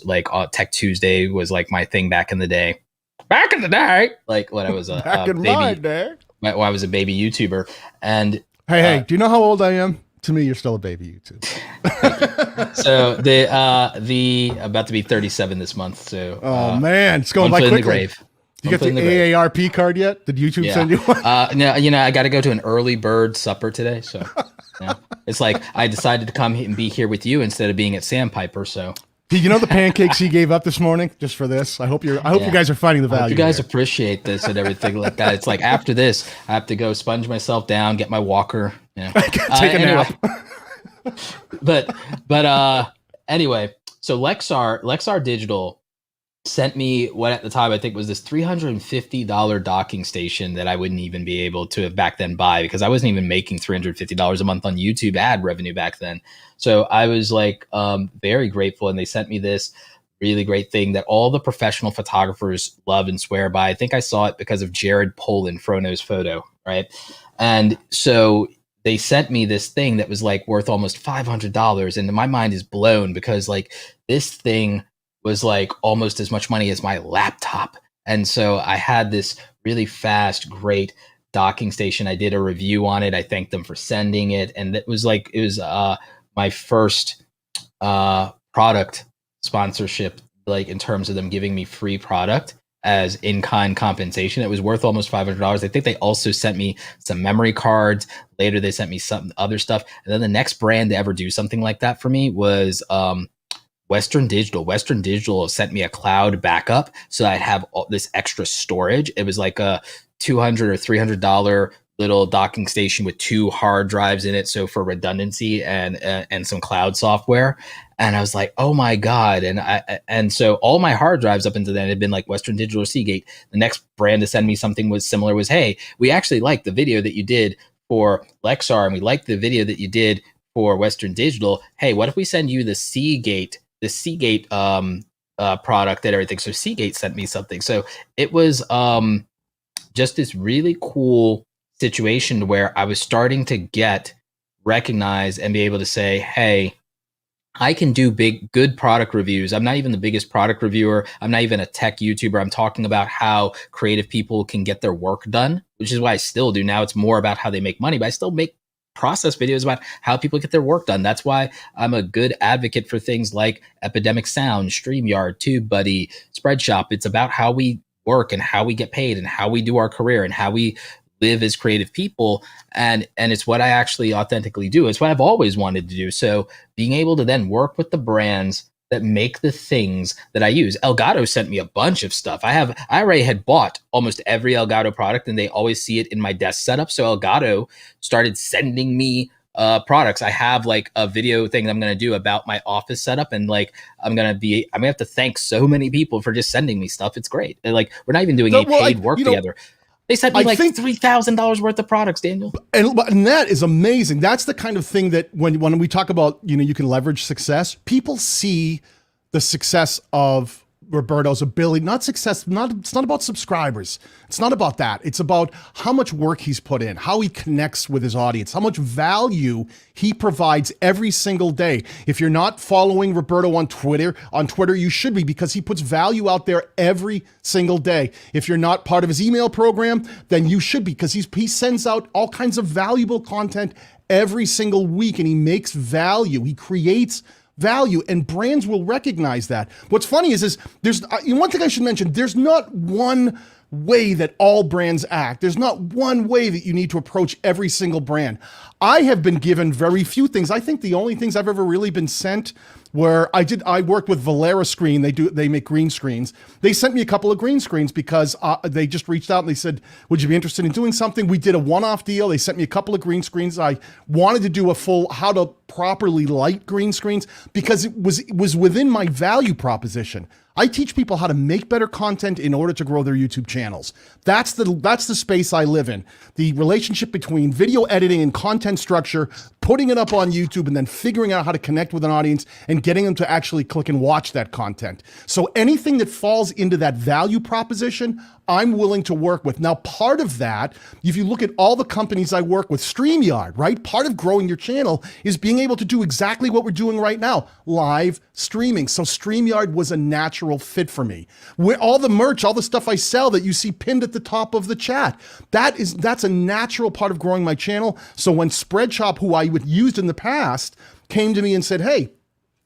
Tech Tuesday was my thing back in the day. Back in the day, when I was a my day. When I was a baby YouTuber. And hey, do you know how old I am? To me, you're still a baby YouTuber. So the about to be 37 this month. So man, it's going by quickly. In the grave. You got the AARP card yet? Did YouTube send you one? No, I got to go to an early bird supper today. So it's I decided to come and be here with you instead of being at Sandpiper. So. You know the pancakes he gave up this morning just for this? I hope you guys are finding the value. You guys appreciate this and everything like that. It's after this, I have to go sponge myself down, get my walker. Take a nap. But anyway, so Lexar Digital sent me what at the time I think was this $350 docking station that I wouldn't even be able to back then buy because I wasn't even making $350 a month on YouTube ad revenue back then. So I was very grateful, and they sent me this really great thing that all the professional photographers love and swear by. I think I saw it because of Jared Polin, Frono's Photo, right? And so they sent me this thing that was like worth almost $500, and my mind is blown because like this thing was like almost as much money as my laptop. And so I had this really fast, great docking station. I did a review on it. I thanked them for sending it, and it was my first product sponsorship, like in terms of them giving me free product as in-kind compensation. It was worth almost $500. I think they also sent me some memory cards. Later, they sent me some other stuff. And then the next brand to ever do something like that for me was Western Digital. Western Digital sent me a cloud backup so I'd have all this extra storage. It was like a $200 or $300 little docking station with 2 hard drives in it, so for redundancy and some cloud software. And I was like, oh my god! And so all my hard drives up until then had been like Western Digital or Seagate. The next brand to send me something was similar. Was, hey, we actually like the video that you did for Lexar, and we like the video that you did for Western Digital. Hey, what if we send you the Seagate product and everything? So Seagate sent me something. So it was just this really cool situation where I was starting to get recognized and be able to say, hey, I can do good product reviews. I'm not even the biggest product reviewer. I'm not even a tech YouTuber. I'm talking about how creative people can get their work done, which is what I still do. Now it's more about how they make money, but I still make process videos about how people get their work done. That's why I'm a good advocate for things like Epidemic Sound, StreamYard, TubeBuddy, Spreadshop. It's about how we work and how we get paid and how we do our career and how we live as creative people, and it's what I actually authentically do. It's what I've always wanted to do. So being able to then work with the brands that make the things that I use. Elgato sent me a bunch of stuff. I already had bought almost every Elgato product, and they always see it in my desk setup. So Elgato started sending me products. I have like a video thing that I'm going to do about my office setup, and like I'm going to have to thank so many people for just sending me stuff. It's great. And, like, we're not even doing any paid work together. They sent me $3,000 worth of products, Daniel. And that is amazing. That's the kind of thing that when we talk about, you can leverage success, people see the success of Roberto's ability, it's not about subscribers. It's not about that. It's about how much work he's put in, how he connects with his audience, how much value he provides every single day. If you're not following Roberto on Twitter, you should be, because he puts value out there every single day. If you're not part of his email program, then you should be, because he sends out all kinds of valuable content every single week, and he makes value. He creates value, and brands will recognize that. What's funny is there's one thing I should mention. There's not one way that all brands act. There's not one way that you need to approach every single brand. I have been given very few things. I think the only things I've ever really been sent were I worked with Valera Screen. They make green screens. They sent me a couple of green screens because they just reached out and they said, would you be interested in doing something? We did a one-off deal. They sent me a couple of green screens. I wanted to do a full how to properly light green screens because it was within my value proposition. I teach people how to make better content in order to grow their YouTube channels. That's the space I live in. The relationship between video editing and content structure, putting it up on YouTube, and then figuring out how to connect with an audience and getting them to actually click and watch that content. So anything that falls into that value proposition, I'm willing to work with. Now, part of that, if you look at all the companies I work with, StreamYard, right? Part of growing your channel is being able to do exactly what we're doing right now, live streaming. So StreamYard was a natural fit for me. Where all the merch, all the stuff I sell that you see pinned at the top of the chat, that's a natural part of growing my channel. So when Spreadshop, who I would used in the past, came to me and said, hey,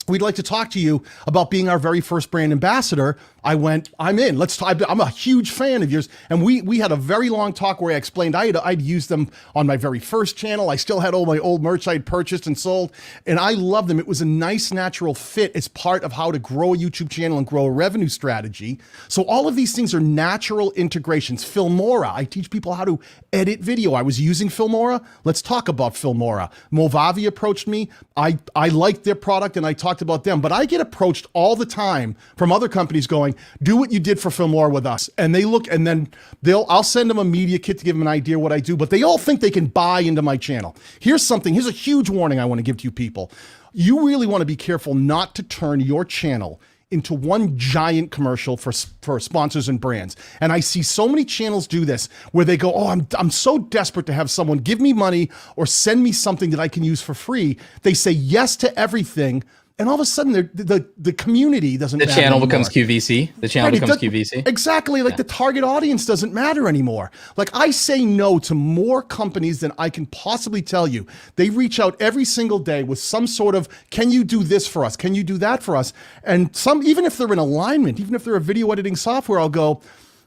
we'd like to talk to you about being our very first brand ambassador, I went, I'm in. Let's talk. I'm a huge fan of yours. And we had a very long talk where I explained I'd used them on my very first channel. I still had all my old merch I'd purchased and sold, and I loved them. It was a nice natural fit as part of how to grow a YouTube channel and grow a revenue strategy. So all of these things are natural integrations. Filmora, I teach people how to edit video. I was using Filmora. Let's talk about Filmora. Movavi approached me. I liked their product and I talked about them, but I get approached all the time from other companies going, do what you did for Filmora with us. And they look, and then I'll send them a media kit to give them an idea what I do, but they all think they can buy into my channel. Here's a huge warning I want to give to you people. You really want to be careful not to turn your channel into one giant commercial for sponsors and brands. And I see so many channels do this where they go, oh, I'm so desperate to have someone give me money or send me something that I can use for free. They say yes to everything. And all of a sudden, the community doesn't matter. The channel anymore. becomes QVC. The channel becomes QVC. Exactly. Like the target audience doesn't matter anymore. Like I say no to more companies than I can possibly tell you. They reach out every single day with some sort of, can you do this for us? Can you do that for us? And some, even if they're in alignment, even if they're a video editing software, I'll go,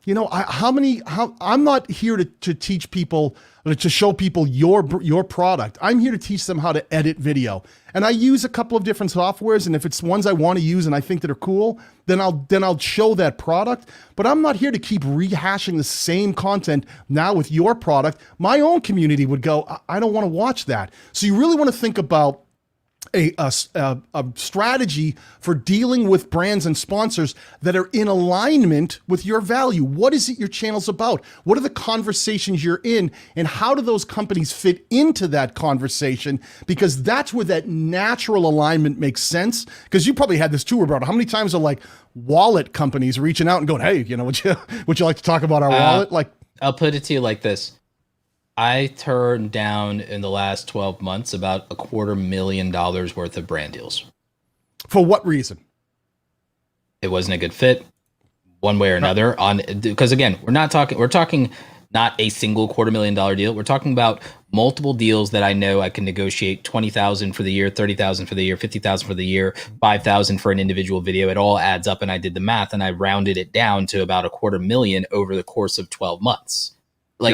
you know, I'm not here to teach people, to show people your product. I'm here to teach them how to edit video. And I use a couple of different softwares, and if it's ones I want to use and I think that are cool, then I'll show that product. But I'm not here to keep rehashing the same content now with your product. My own community would go, I don't want to watch that. So you really want to think about a strategy for dealing with brands and sponsors that are in alignment with your value. What is it your channel's about? What are the conversations you're in? And how do those companies fit into that conversation? Because that's where that natural alignment makes sense. Because you probably had this too, Roberto. How many times are like wallet companies reaching out and going, hey, you know, would you like to talk about our wallet? Like, I'll put it to you like this. I turned down in the last 12 months about $250,000 worth of brand deals. For what reason? It wasn't a good fit one way or another because again, we're talking not a single $250,000 deal. We're talking about multiple deals that I know I can negotiate 20,000 for the year, 30,000 for the year, 50,000 for the year, 5,000 for an individual video. It all adds up. And I did the math and I rounded it down to about $250,000 over the course of 12 months.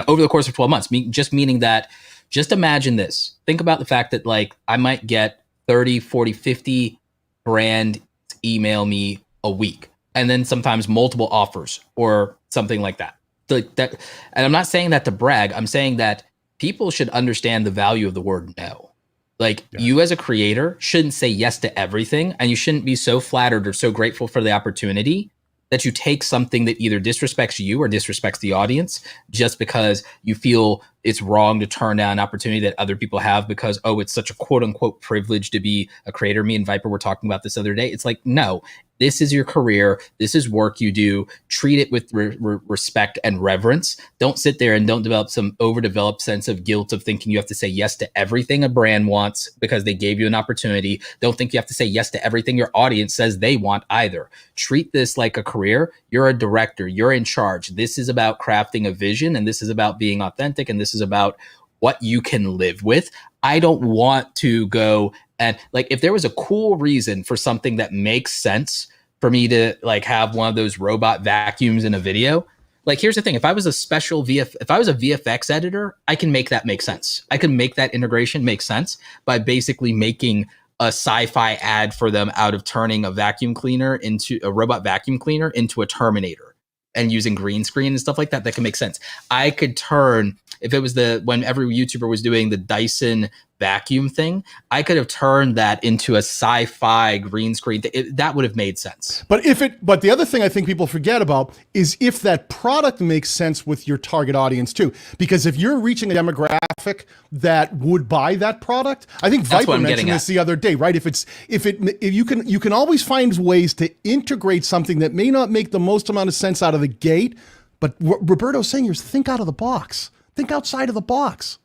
Over the course of 12 months, meaning that, just imagine this. Think about the fact that like I might get 30, 40, 50 brand email me a week, and then sometimes multiple offers or something like that. Like that. And I'm not saying that to brag. I'm saying that people should understand the value of the word no. Like you as a creator shouldn't say yes to everything, and you shouldn't be so flattered or so grateful for the opportunity that you take something that either disrespects you or disrespects the audience just because you feel it's wrong to turn down an opportunity that other people have because, oh, it's such a quote unquote privilege to be a creator. Me and Viper were talking about this other day. It's like, no, this is your career. This is work you do. Treat it with respect and reverence. Don't sit there and don't develop some overdeveloped sense of guilt of thinking you have to say yes to everything a brand wants because they gave you an opportunity. Don't think you have to say yes to everything your audience says they want either. Treat this like a career. You're a director. You're in charge. This is about crafting a vision, and this is about being authentic, and this is about what you can live with. I don't want to go and like, if there was a cool reason for something that makes sense for me to like have one of those robot vacuums in a video, like here's the thing. If I was a VFX editor, I can make that make sense. I can make that integration make sense by basically making a sci-fi ad for them out of turning a robot vacuum cleaner into a Terminator and using green screen and stuff like that. That can make sense. I could turn, if it was when every YouTuber was doing the Dyson vacuum thing, I could have turned that into a sci-fi green screen. That would have made sense. But the other thing I think people forget about is if that product makes sense with your target audience too. Because if you're reaching a demographic that would buy that product, I think Viper mentioned this the other day, right? If you can always find ways to integrate something that may not make the most amount of sense out of the gate. But what Roberto's saying is think out of the box. Think outside of the box.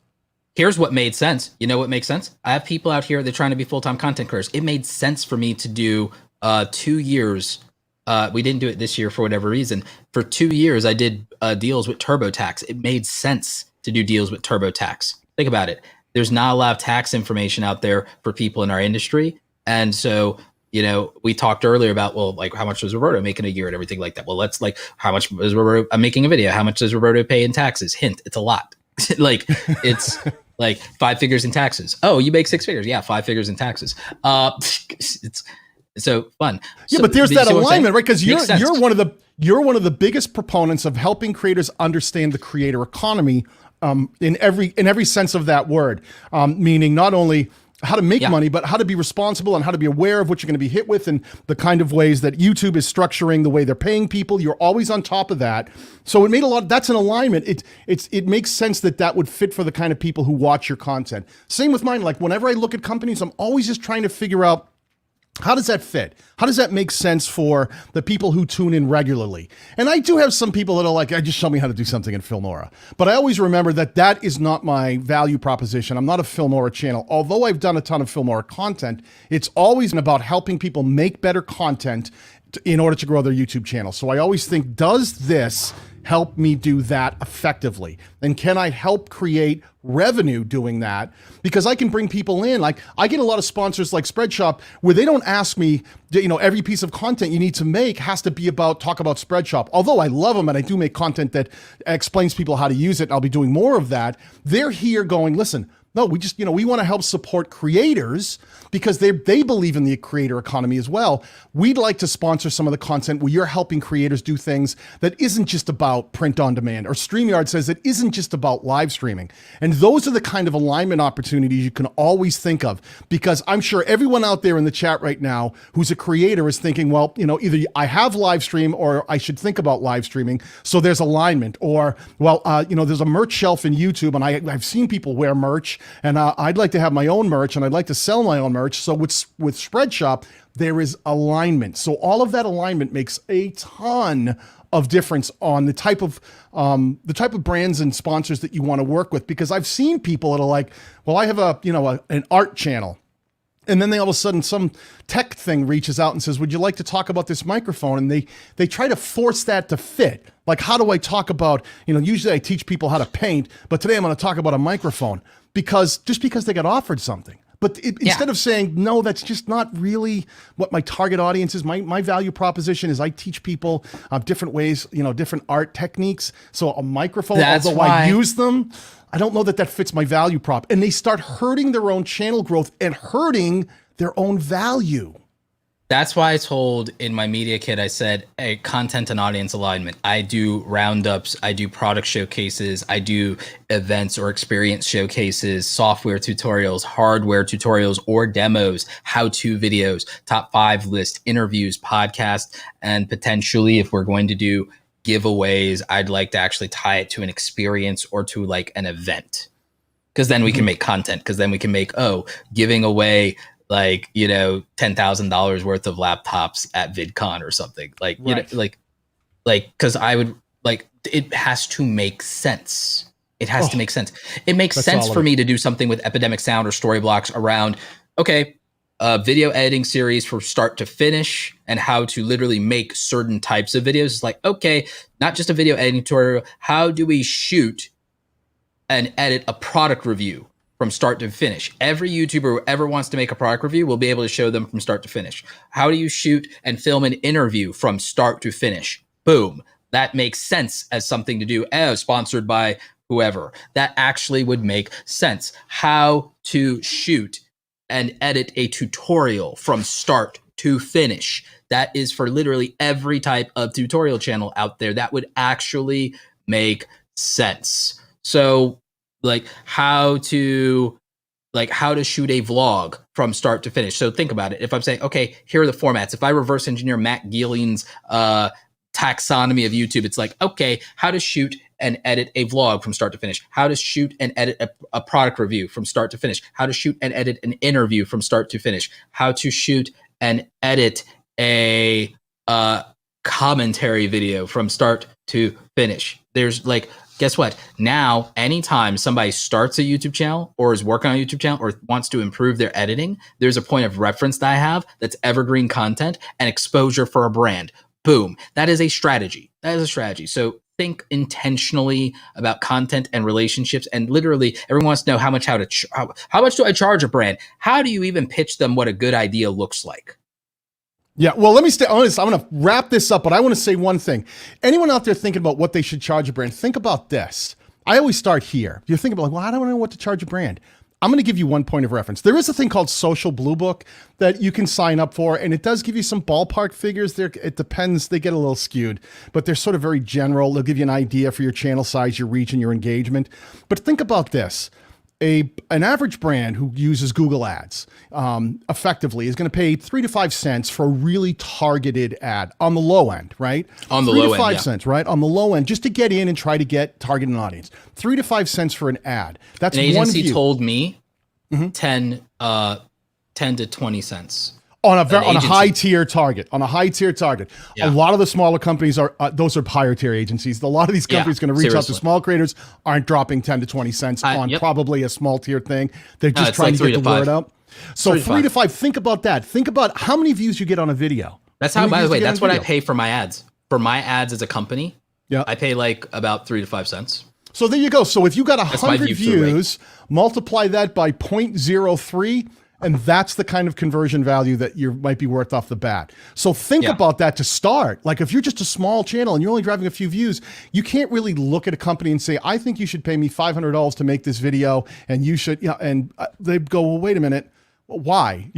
Here's what made sense. You know what makes sense? I have people out here, they're trying to be full-time content creators. It made sense for me to do 2 years. We didn't do it this year for whatever reason. For 2 years, I did deals with TurboTax. It made sense to do deals with TurboTax. Think about it. There's not a lot of tax information out there for people in our industry. And so, you know, we talked earlier about, well, like how much does Roberto make in a year and everything like that. Well, let's like, how much is Roberto, I'm making a video. How much does Roberto pay in taxes? Hint, it's a lot. Like it's like 5 figures in taxes. Oh, you make 6 figures. Yeah. 5 figures in taxes. It's so fun. Yeah. So, but there's that alignment, right? Cause you're one of the biggest proponents of helping creators understand the creator economy, in every sense of that word. Meaning not only how to make money, but how to be responsible and how to be aware of what you're going to be hit with and the kind of ways that YouTube is structuring the way they're paying people. You're always on top of that. So it made that's an alignment. It makes sense that would fit for the kind of people who watch your content. Same with mine. Like whenever I look at companies, I'm always just trying to figure out How does that fit? How does that make sense for the people who tune in regularly? And I do have some people that are like, just show me how to do something in Filmora. But I always remember that that is not my value proposition. I'm not a Filmora channel. Although I've done a ton of Filmora content, it's always been about helping people make better content in order to grow their YouTube channel. So I always think, does this help me do that effectively? And can I help create revenue doing that? Because I can bring people in. Like, I get a lot of sponsors like Spreadshop where they don't ask me, every piece of content you need to make has to be talk about Spreadshop. Although I love them and I do make content that explains people how to use it, and I'll be doing more of that. They're here going, listen, no, we just, we want to help support creators because they believe in the creator economy as well. We'd like to sponsor some of the content where you're helping creators do things that isn't just about print on demand, or StreamYard says it isn't just about live streaming. And those are the kind of alignment opportunities you can always think of, because I'm sure everyone out there in the chat right now who's a creator is thinking, well, either I have live stream or I should think about live streaming. So there's alignment, or, well, there's a merch shelf in YouTube and I've seen people wear merch, and I'd like to have my own merch and I'd like to sell my own merch. So with Spreadshop, there is alignment. So all of that alignment makes a ton of difference on the type of brands and sponsors that you want to work with. Because I've seen people that are like, well, I have an art channel. And then all of a sudden some tech thing reaches out and says, would you like to talk about this microphone? And they try to force that to fit. Like, how do I talk about, usually I teach people how to paint, but today I'm going to talk about a microphone because they got offered something. But instead of saying, no, that's just not really what my target audience is. My value proposition is I teach people different ways, different art techniques. So a microphone, although I use them, I don't know that fits my value prop. And they start hurting their own channel growth and hurting their own value. That's why I told in my media kit, I said, hey, content and audience alignment. I do roundups, I do product showcases, I do events or experience showcases, software tutorials, hardware tutorials or demos, how-to videos, top 5 list, interviews, podcasts, and potentially, if we're going to do giveaways, I'd like to actually tie it to an experience or to like an event. Because then we can make content, because then we can make, giving away $10,000 worth of laptops at VidCon or something, because I would it has to make sense. It has to make sense. It makes sense for me to do something with Epidemic Sound or Storyblocks around, a video editing series from start to finish and how to literally make certain types of videos. It's like, not just a video editing tutorial. How do we shoot and edit a product review from start to finish? Every YouTuber who ever wants to make a product review will be able to show them from start to finish. How do you shoot and film an interview from start to finish? Boom. That makes sense as something to do, sponsored by whoever. That actually would make sense. How to shoot and edit a tutorial from start to finish. That is for literally every type of tutorial channel out there. That would actually make sense. So how to shoot a vlog from start to finish. So think about it. If I'm saying, here are the formats. If I reverse engineer Matt Geeling's taxonomy of YouTube, it's like, how to shoot and edit a vlog from start to finish. How to shoot and edit a product review from start to finish. How to shoot and edit an interview from start to finish. How to shoot and edit a commentary video from start to finish. There's guess what? Now, anytime somebody starts a YouTube channel or is working on a YouTube channel or wants to improve their editing, there's a point of reference that I have that's evergreen content and exposure for a brand. Boom. That is a strategy. So think intentionally about content and relationships. And literally, everyone wants to know how much do I charge a brand? How do you even pitch them what a good idea looks like? Yeah, well, let me stay honest. I'm going to wrap this up, but I want to say one thing. Anyone out there thinking about what they should charge a brand, think about this. I always start here. You're thinking about, well, I don't know what to charge a brand. I'm going to give you one point of reference. There is a thing called Social Bluebook that you can sign up for, and it does give you some ballpark figures there. It depends. They get a little skewed, but they're sort of very general. They'll give you an idea for your channel size, your reach, and your engagement. But think about this. An average brand who uses Google Ads effectively is going to pay 3 to 5 cents for a really targeted ad on the low end, right? On the low end, 3 to 5 cents, right? On the low end, just to get in and try to get targeted an audience. 3 to 5 cents for an ad. That's an one agency view. told me 10 to 20 cents. on a agency. high tier target, Yeah. A lot of the smaller companies are those are higher tier agencies. A lot of these companies going to reach out to small creators aren't dropping 10 to 20 cents on probably a small tier thing. They're just trying to get the word out. So 3 to 5. Think about that. Think about how many views you get on a video. That's how. By the way, that's what I pay for my ads. For my ads as a company, I pay like about 3 to 5 cents. So there you go. So if you got 100 views, multiply that by 0.03, and that's the kind of conversion value that you might be worth off the bat. So think about that to start. Like if you're just a small channel and you're only driving a few views, you can't really look at a company and say, I think you should pay me $500 to make this video, and you should, and they go, well, wait a minute. Why?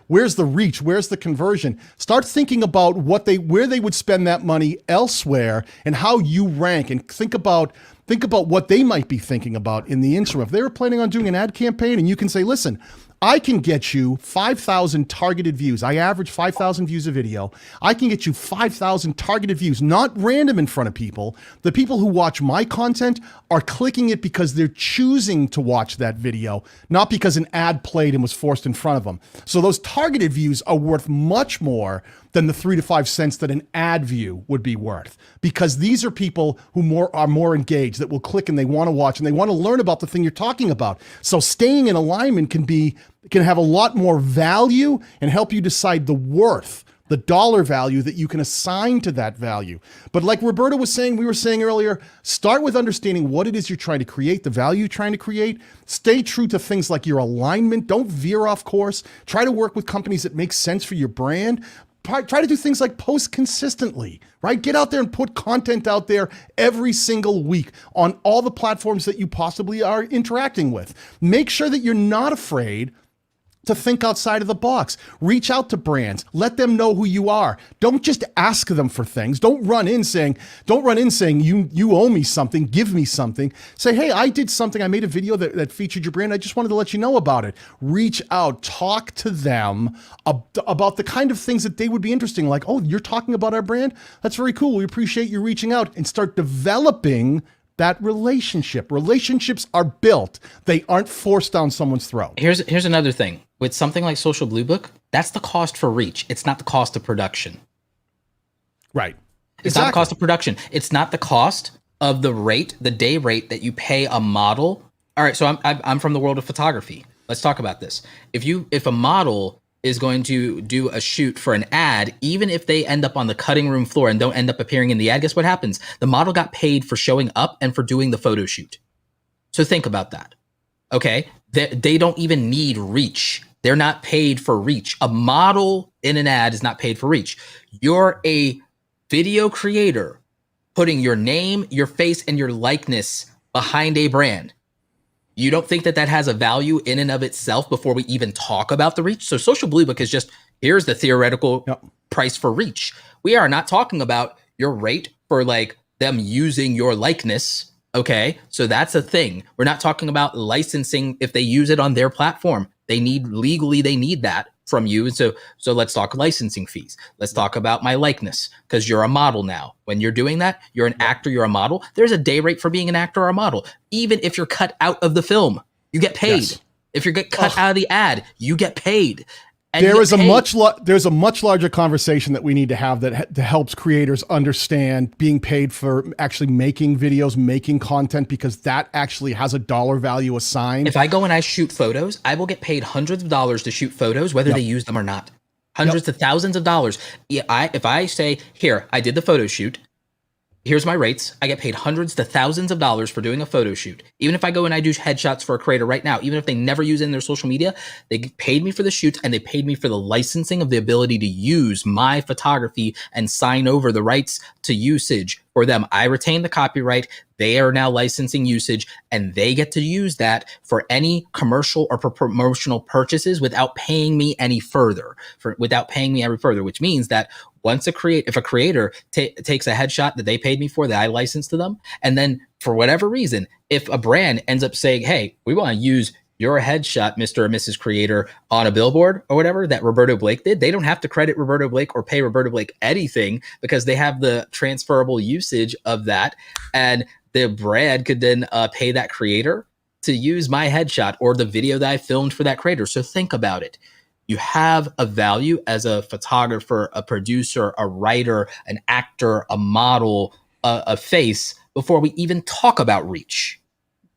Where's the reach? Where's the conversion? Start thinking about where they would spend that money elsewhere and how you rank, and think about what they might be thinking about in the interim. If they were planning on doing an ad campaign and you can say, listen, I can get you 5,000 targeted views. I average 5,000 views a video. I can get you 5,000 targeted views, not random in front of people. The people who watch my content are clicking it because they're choosing to watch that video, not because an ad played and was forced in front of them. So those targeted views are worth much more than the 3 to 5 cents that an ad view would be worth, because these are people who are more engaged, that will click and they want to watch and they want to learn about the thing you're talking about. So staying in alignment can have a lot more value and help you decide the worth, the dollar value that you can assign to that value. But like Roberta was saying, we were saying earlier, start with understanding what it is you're trying to create, the value you're trying to create. Stay true to things like your alignment. Don't veer off course. Try to work with companies that make sense for your brand. Try to do things like post consistently, right? Get out there and put content out there every single week on all the platforms that you possibly are interacting with. Make sure that you're not afraid to think outside of the box. Reach out to brands. Let them know who you are. Don't just ask them for things. Don't run in saying you owe me something, give me something. Say, hey, I did something. I made a video that featured your brand. I just wanted to let you know about it. Reach out, talk to them about the kind of things that they would be interested in. Like, oh, you're talking about our brand? That's very cool. We appreciate you reaching out, and start developing that relationship. Relationships are built. They aren't forced down someone's throat. Here's another thing. With something like Social Bluebook, that's the cost for reach. It's not the cost of production. Right. It's not the cost of production. It's not the cost of the day rate that you pay a model. All right, so I'm from the world of photography. Let's talk about this. If a model is going to do a shoot for an ad, even if they end up on the cutting room floor and don't end up appearing in the ad, guess what happens? The model got paid for showing up and for doing the photo shoot. So think about that. Okay, they don't even need reach. They're not paid for reach. A model in an ad is not paid for reach. You're a video creator putting your name, your face, and your likeness behind a brand. You don't think that has a value in and of itself before we even talk about the reach? So Social Bluebook is just, here's the theoretical price for reach. We are not talking about your rate for like them using your likeness. Okay, so that's a thing. We're not talking about licensing if they use it on their platform. They need that from you. And so let's talk licensing fees. Let's talk about my likeness, because you're a model now. When you're doing that, you're an actor, you're a model. There's a day rate for being an actor or a model. Even if you're cut out of the film, you get paid. Yes. If you get cut out of the ad, you get paid. And there's a much larger conversation that we need to have that helps creators understand being paid for actually making videos, making content, because that actually has a dollar value assigned. If I go and I shoot photos, I will get paid hundreds of dollars to shoot photos, whether they use them or not. Hundreds to thousands of dollars. If I say, here, I did the photo shoot, here's my rates. I get paid hundreds to thousands of dollars for doing a photo shoot. Even if I go and I do headshots for a creator right now, even if they never use it in their social media, they paid me for the shoots and they paid me for the licensing of the ability to use my photography and sign over the rights to usage for them. I retain the copyright. They are now licensing usage, and they get to use that for any commercial or promotional purchases without paying me any further, which means that if a creator takes a headshot that they paid me for, that I licensed to them, and then for whatever reason, if a brand ends up saying, hey, we want to use your headshot, Mr. or Mrs. Creator, on a billboard or whatever that Roberto Blake did, they don't have to credit Roberto Blake or pay Roberto Blake anything, because they have the transferable usage of that. And the brand could then pay that creator to use my headshot or the video that I filmed for that creator. So think about it. You have a value as a photographer, a producer, a writer, an actor, a model, a face before we even talk about reach.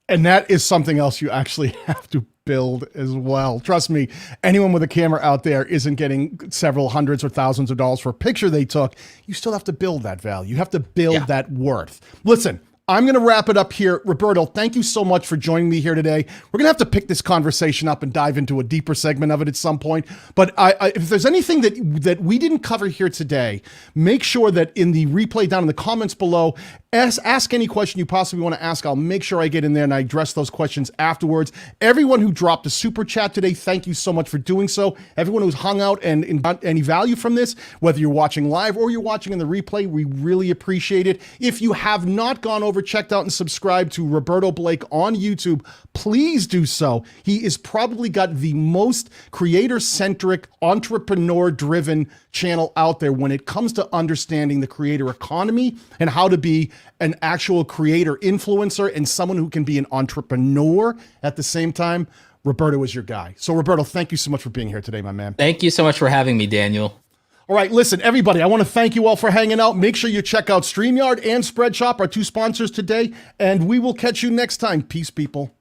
And that is something else you actually have to build as well. Trust me, anyone with a camera out there isn't getting several hundreds or thousands of dollars for a picture they took. You still have to build that value. You have to build that worth. Listen, I'm going to wrap it up here. Roberto, thank you so much for joining me here today. We're going to have to pick this conversation up and dive into a deeper segment of it at some point. But if there's anything that we didn't cover here today, make sure that in the replay down in the comments below, ask any question you possibly want to ask. I'll make sure I get in there and I address those questions afterwards. Everyone who dropped a super chat today, thank you so much for doing so. Everyone who's hung out and got any value from this, whether you're watching live or you're watching in the replay, we really appreciate it. If you have not gone over, checked out and subscribed to Roberto Blake on YouTube, please do so. He is probably got the most creator-centric, entrepreneur-driven channel out there when it comes to understanding the creator economy and how to be an actual creator influencer and someone who can be an entrepreneur at the same time. Roberto is your guy. So Roberto, thank you so much for being here today, my man. Thank you so much for having me, Daniel. All right, listen, everybody, I want to thank you all for hanging out. Make sure you check out StreamYard and Spreadshop, our two sponsors today, and we will catch you next time. Peace, people.